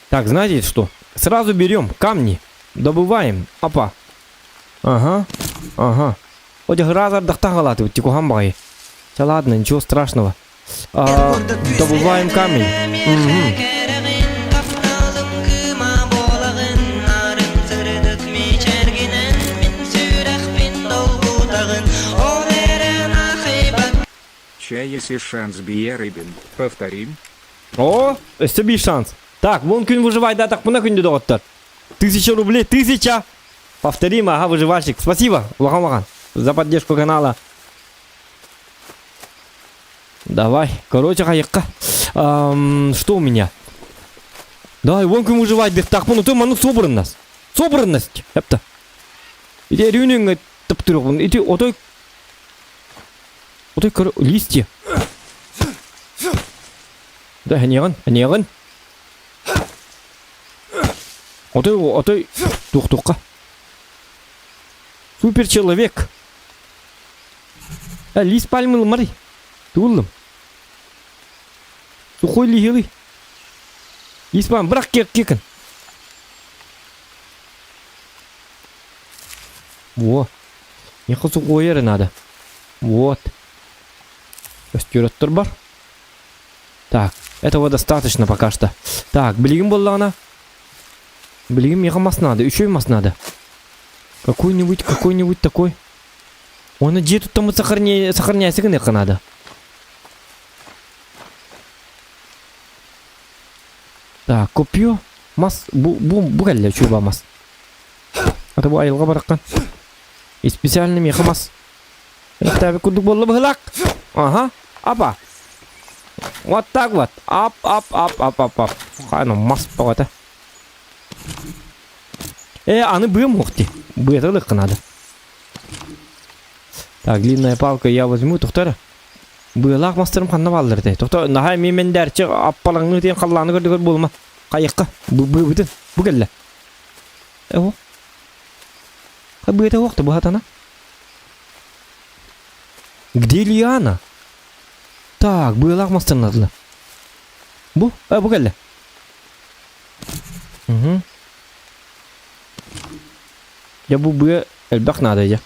Так, знаете что? Сразу берем камни, добываем. Опа. Ага. Хоть гразар дахтагала ты тику хамбай. Да ладно, ничего страшного. Добываем камень. Чай, если шанс бие рыбин. Повторим. О, себе шанс. Так, вон күн выживай, да, так мына күнде доғыттар. 1000 рублей, 1000. Повторим, ага, выживальщик. Спасибо, Лохан, за поддержку канала. Давай, короче, хайыққа. Что у меня? Давай, вон күн выживай, так, мұны ты ману собранность. Собранность, әпті. Иде рюнинг тыптырық, иде отой, листья. Да, анегін. Отой, туқ. Супер человек. Лист пальмы мари. Тулым. Сухой лигелый. Лист пальмы, бірақ кекін. Во. Неқы сухой ері надо. Вот. Өстіреттір бар. Так, этого достаточно пока что. Так, білігім болды ана. Блин, мас надо, еще и мас надо. Какой-нибудь такой. Он где тут там сохраняется, конечно, надо. Так, копье. Мас, бугальля, чуба мас. Это bu ayılga bırakın. И специальный меха мас. Это кудук болла быгылак. Ага, апа. Вот так вот. Ап. Хана мас погата. Аны бым ухти. Бытылык надо. Так, длинная палка я возьму, тухтара. Быйлак мастерым ханна балдырды. Тухта, нахай мен дәрчі аппалаңны тен қалланы көрді болма. Қайыққа. Бүтін. Бұгелі. Эво. Қай быйта оқты бұхатана? Где Лиана? Так, быйлак мастер надылы. Бұгелі. Угу. Я бы эльбак надо я.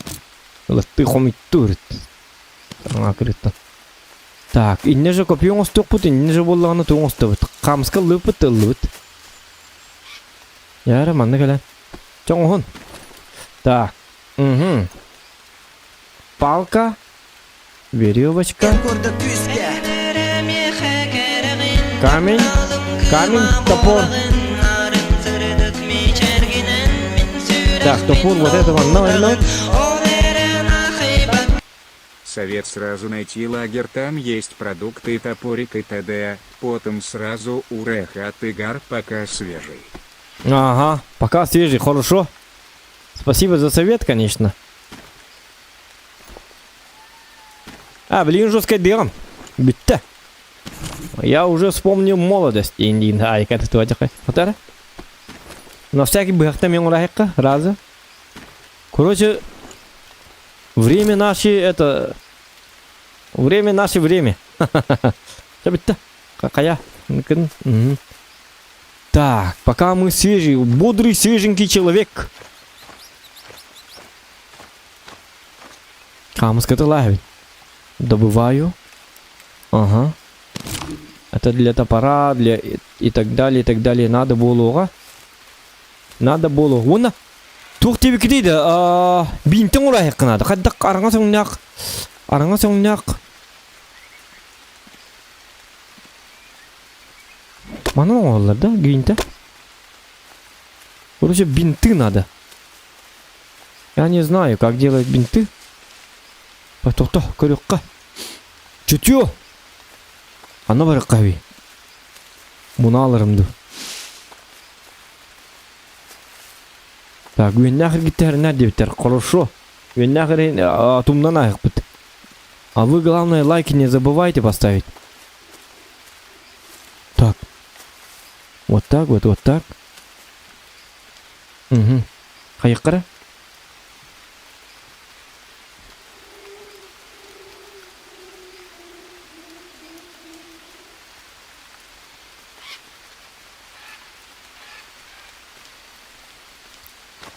Ты хомит турит. Так, инне же копьон остук инне же боллаганы туң остубут. Камска лыпыт. Яра манны келен. Чоңхун. Так. Угу. Палка. Веревочка. Камень, топор. Так, топор вот этого надо. Совет сразу найти лагерь, там есть продукты, топорик и т.д. Потом сразу уреха от игар, пока свежий. Ага, пока свежий, хорошо. Спасибо за совет, конечно. Блин, жесткое дело. Битта. Я уже вспомнил молодость. Индин, как это твоя фотора? На всякий бахта мен урахка, раза. Короче, время наше это... Время наше время. Битта. Какая? Так, пока мы свежий, бодрый, свеженький человек. Камушка это лавит. Добываю. Ага. Это для топора, для и так далее, и так далее. Надо было. Вон. Тух тебе кидейді. Бинтің ұрайық надо. Қаддақ араңа соңняқ. Мана олар да, гейнте. Короче, бинты надо. Я не знаю, как делать бинты. Потом-то, корюкка. Чутьё. Ана бар кави. Муна алырымды. Так, гүннахыр гиттеріне дептер. Хорошо. Гүннахыр атумнан аяқ бит. А вы, главное, лайки не забывайте поставить. Так. Вот так, вот так. Угу. Қайыққара?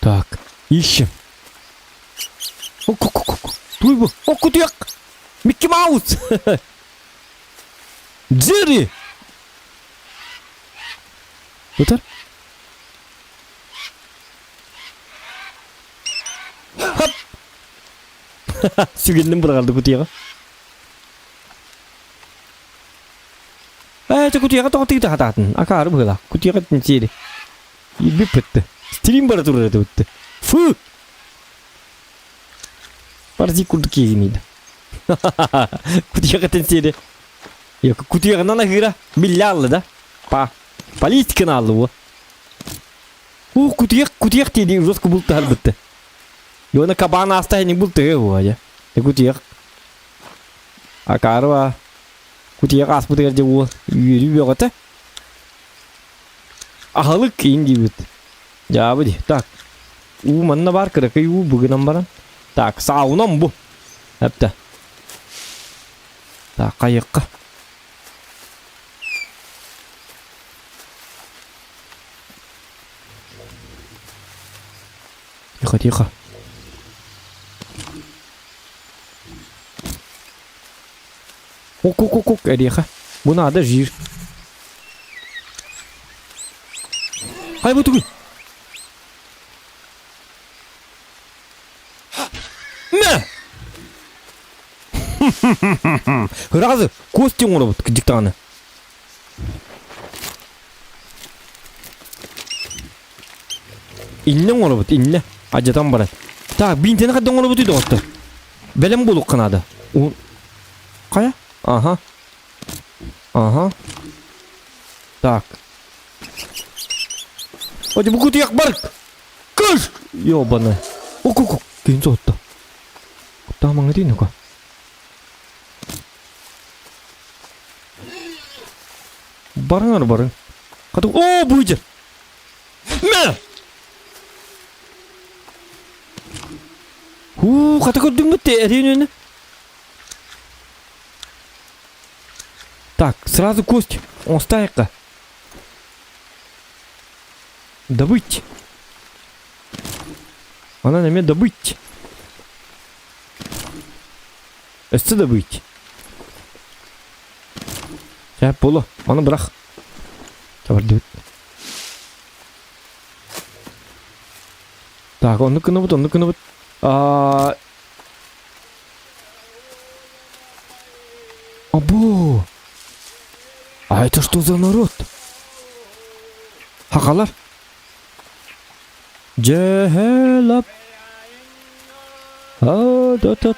Так, ищем. Туйбу, кутуяк! Микки Маус! Джерри! Отыр? Хап! Сүйгеннен бір қалды кутуяға. Кутуяға тоғытықты қататын. Ақары бұғыла. Кутуяға тінсері. Ебіп бітті. Стрим бара турады өтті. Фу! Парзи курдуки емейді. Кутуяға тінсері. Кутуяға нана ғыра. Билля алды да. Политиканы алды о. Кутуяқ дейді жосқы бұлтты хал бітті. Йоны кабаны астайны бұлтты ғы. Кутуяқ. Ақары ба. Кутуяқ ас бұты ғырде о. Үйері беғыты. Ахалық кейін дейбіт. Жабы де. Так. Манна бар кыракай бүгінен баран. Так, сауынан бұ. Әпті. Так, қайыққа. Тихо. Оқ, әреха. Бұна ада жир. Ай, бұл түгіл. Мә! Разы, костюм оры бұд, диктаны. Иннен оры бұд, инне. Ажатан барад. Так, бинтені қаддан оры бұд үйді қотты. Бәлем болуқ қанады. Қая? Ага. Так. Оди бұл күті яқ бар. Күш! Ёбаны. Оқ. Кейін соғытты. Тамаңы дейін өкі. Барың. Қады, бұйдер. Мә! Қаты көрдің бітті, әрейін өні. Так, сразу кость. Он стайыққа. Добыть. Она на меня добыть. Өсті добыть. Сейчас полу. Оны бірақ. Табар дебет. Так, оны күні бұд. Абу. А это что за народ? Хақалар? Джехелап. Да.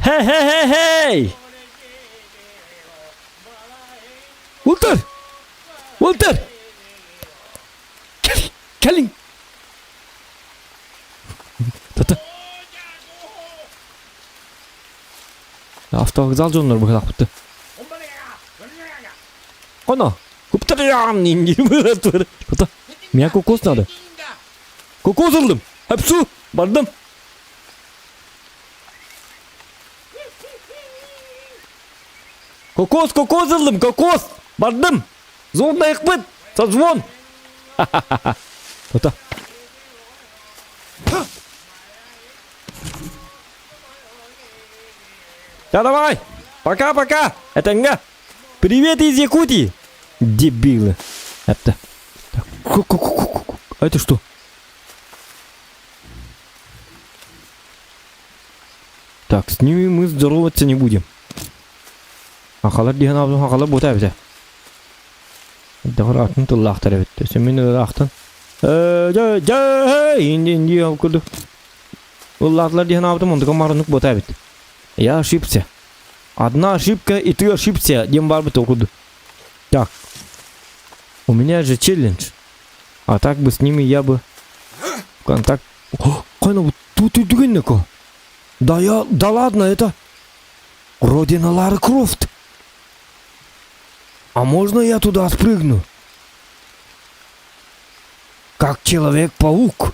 Хей! Уолтер! Келин! Тата. Автовокзал жонлор бұғылақ бұтты. Қона? Көптір яғам нейін бұғылақ. Тата. Мен кокос надо. Кокос ылдым. Әпсу. Бардым. Кокос ылдым. Кокос. Бардым. Зонда екпіт. Созвон. Тата. Да, давай. Пока. Это Нга. Привет из Якутии. Дебилы. Это. А это что? Так, с ними мы здороваться не будем. Ахалар дихан абдым ахалар бота бите. Дагар атын тыллахтар битти. Sen meni ылахтан. Инди алкуду. Уллахлар дихан абдым онда камарынык бота бит. Я ошибся. Одна ошибка, и ты ошибся. Дем бар бы толкуду. Так. У меня же челлендж. А так бы с ними я бы... Контакт... Кайна, вот тут и дыгенника. Да ладно, это... Родина Лары Крофт. А можно я туда спрыгну? Как Человек-паук.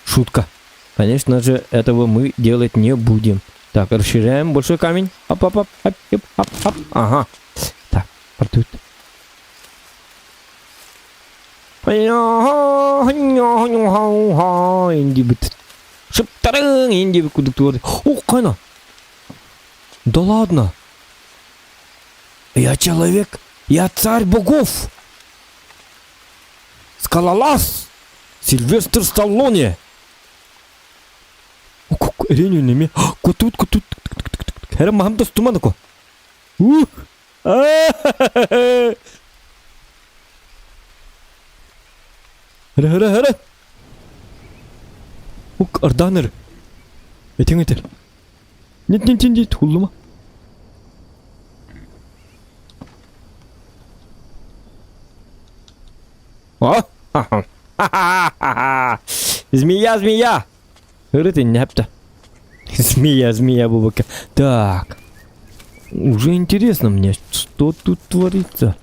Шутка. Конечно же, этого мы делать не будем. Так, расширяем большой камень. Оп. Ага. Так, портут. О, Кайна. Да ладно. Я человек. Я царь богов. Скалолаз. Сильвестр Сталлоне. Рене неме. Котут. Herem maham da tutmadı ko. Hara. Ardanır. Etin eter. Nit hulluma. Змея. Рыты не хапта. Змея, бабака. Так. Уже интересно мне, что тут творится.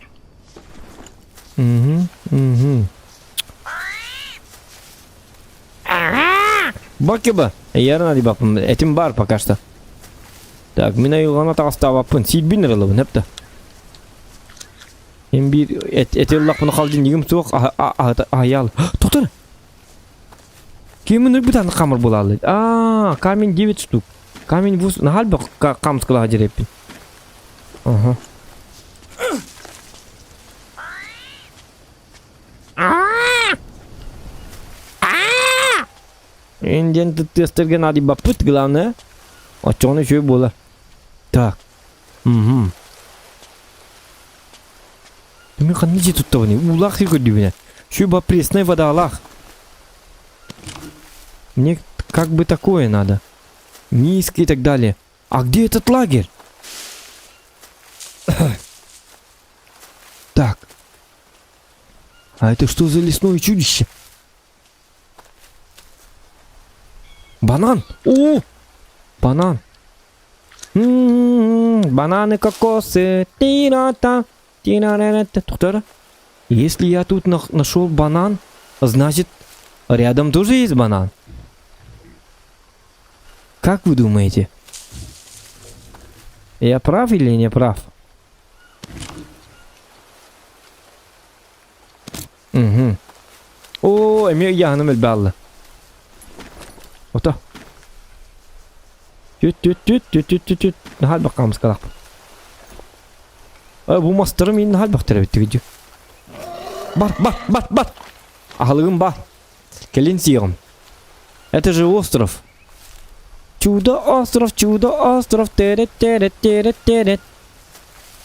Угу. Бакеба. Ярна ди бакым. Этим бар пока что. Так, mina yılgana tağısta bakın. Sil bin liralı bu nepte. Hem bir etellah bunu kaldın yigim soğuk ayal. Doktor. Kimin bir tane kamera bulalı. Камень 9 штук. Камень 8. Нахал бак камс кыла жереппин. Ага. Инден тестерге надо бапыт главное. А чё он еще было? Так. Угу. Ты мне ханничи тут того не. Улах его дивня. Шуба пресная вода алах. Мне как бы такое надо. Низкий и так далее. А где этот лагерь? Так. А это что за лесное чудище? Банан! О! Банан! Бананы, кокосы. Тирата. Доктор, если я тут нашел банан, значит, рядом тоже есть банан. Как вы думаете? Я прав или не прав? Угу. О, эмир ягнам элбалла. Вот то. Тют. Нахал бакамыз калак. Bu mastırım yine nahal baktırı bitti video. Бар. Ахалыгым бар. Келин сиғым. Это же остров. Чудо-остров. Терет.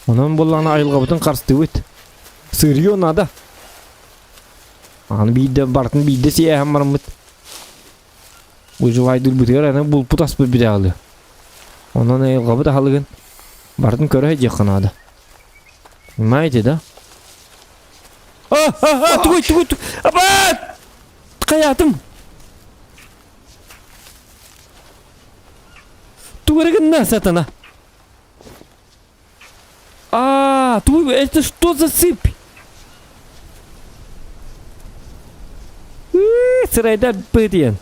Онан болланы айылға бұтын қарсты өт. Сырье надо. Аны бейді бартын бейді сияғым барым бұт. Бұжы вайдыр бұтығыр әні бұл пұтас бұт біде алы. Онан айылға бұт ахалыгын. Бартын көрі әйдек қанады. Понимаете, да? Тугой. Абат! Хаятым. Тугорыгына сатана. Тугой, это что за сыпь? Сырайда бытыян.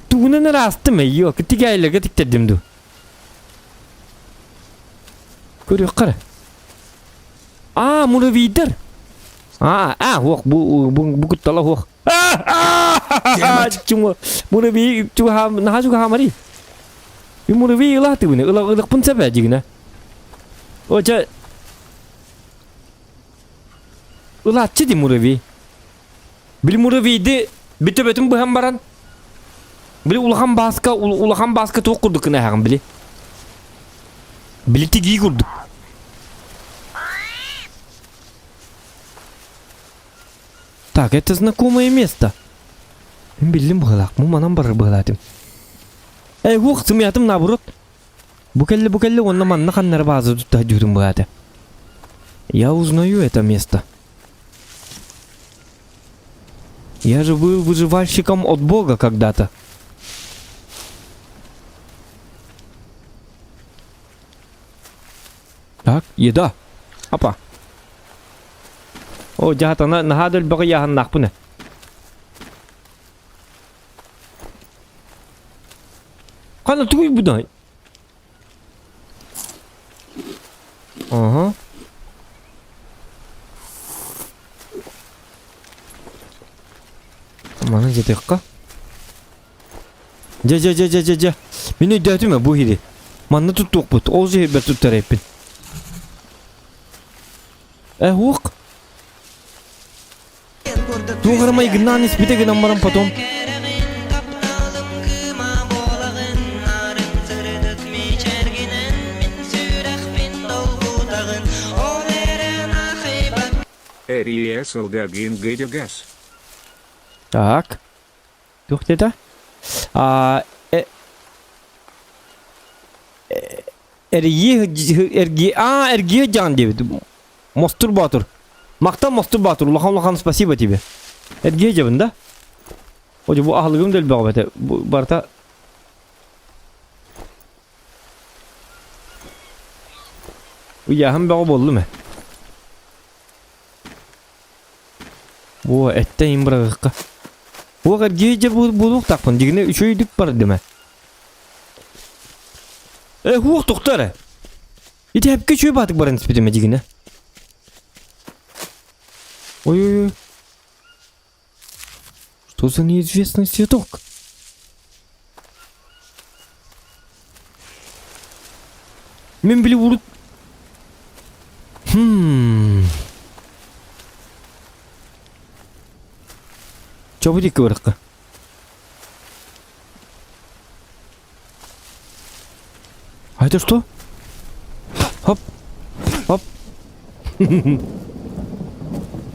Тугунан растымы, yok, тигайлыгы тиктедимду. Көрüyor қара. Муравейдер. Bu kuttala hoq. Cuma muravey cuma nahajuga hamari. Bir muravey ılah tı bunu. Ilık pun sepe jigine. Oca ılah çidi muravey. Bir muraveydi bitti bütün bu hem baran. Bili ulahan baska toq kurduk ne hagam bili. Bili tigi kurduk. Так, это знакомое место. Билим быгылак, му манан бары быгылатым. Хук, сымятым наоборот. Букелле, онна манна ханнары базы тутта жүрүм быгаты. Я узнаю это место. Я же был выживальщиком от Бога когда-то. Так, еда. Опа. О, жахата нахадыл бага яхан нахпыны. Кана туй будай. Ага. Mana жетекка? Жа. Мени дөтүмө бу хири. Манна туттук бут. Ол же бер туттар эппин. Хук. Тугармай гнан испитеген аммарам потом. Эрия солдагин гас. Так. Тух деда. Эрги Джан Дэвид. Мастурбатор. Мактан мастурбатор. Улахан спасибо тебе. Эрги Джан, да? Оже бу ахлыгым дел багабата. Барта. Уяхам бага болду ме? Бу этте имбрагыкка. Бу эрги же булук такпын. Дигине үчөйдүк бар деме. Хук туктары. Ити хепке чөй батык барын спидеме дигине. Ой. Что за неизвестный цветок? Мен били урут. Чобу дикке баракка. А это что? Хоп.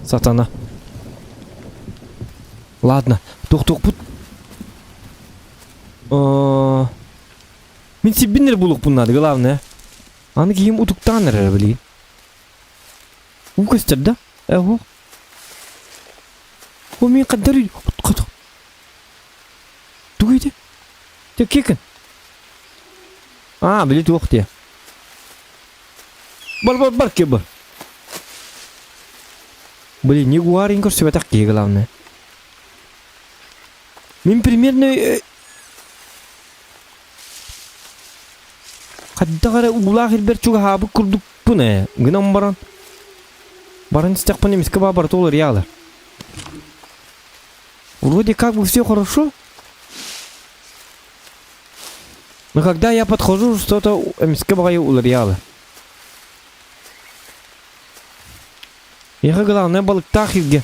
Сатана. Ладно, тух бут. Мен сибинер булук bunlar главное. Аны кийим утуктаныр билейин. Укастыр да? О мен каддар утқады. Дугайды. Тек кекін. Білет оқ де. Бар ке бар. Блин, не гуарин көрсі бәтақ ке, главное. Мен примерно... Қаддағара улағыр бір чуға хабы күрдік бұны. Гынам баран. Баран стяқ паны мискі бабар толы реалы. Вроде как бы все хорошо. Но когда я подхожу, что-то мискі бағай улы реалы. Еға главное балықтақ ерге.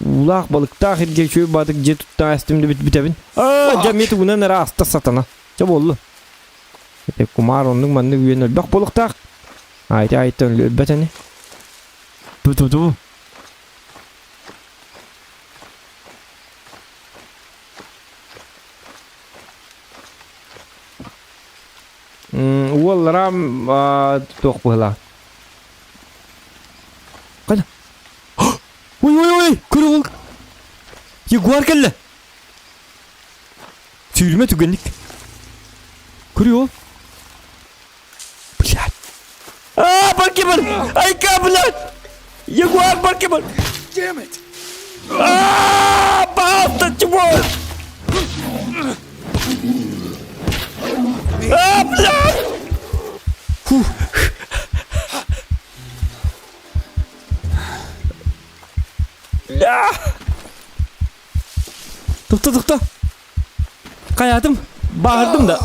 Улақ балықтақ ерге шөй бадық же тұтта әстімді бітебін. Жәметі ұнан әрі аста сатана. Жа болы. Кумар оның манны үйен өлбәқ балықтақ. Айты өлбәт әне. Ту. Уолларам тоқ бұғыла. Қайда? Ой, көрі ол. Ягуар кәлі. Сүйілме түгенлік. Көрі ол. Блядь. Барке бар. Айка, блядь. Ягуар барке бар. Damn it! Баста, чего? Блядь. Фу. Тоқта. Қаятым, бағырдым да.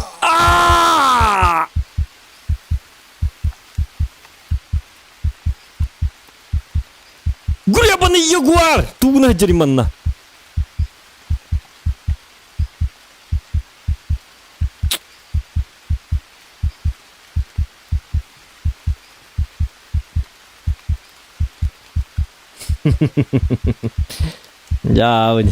Гребаный ягуар! Туғына жерім анна. Jauh.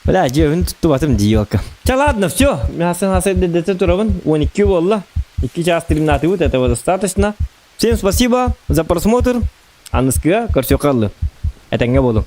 Бля, жебін тұтты батым дейока. Ча, ладно, все. Хасан дедете турабын. 12 болла. 2 час 13 минут. Этого достаточно. Всем спасибо за просмотр. Анныскыга көрсөк калды. Этеңге болу.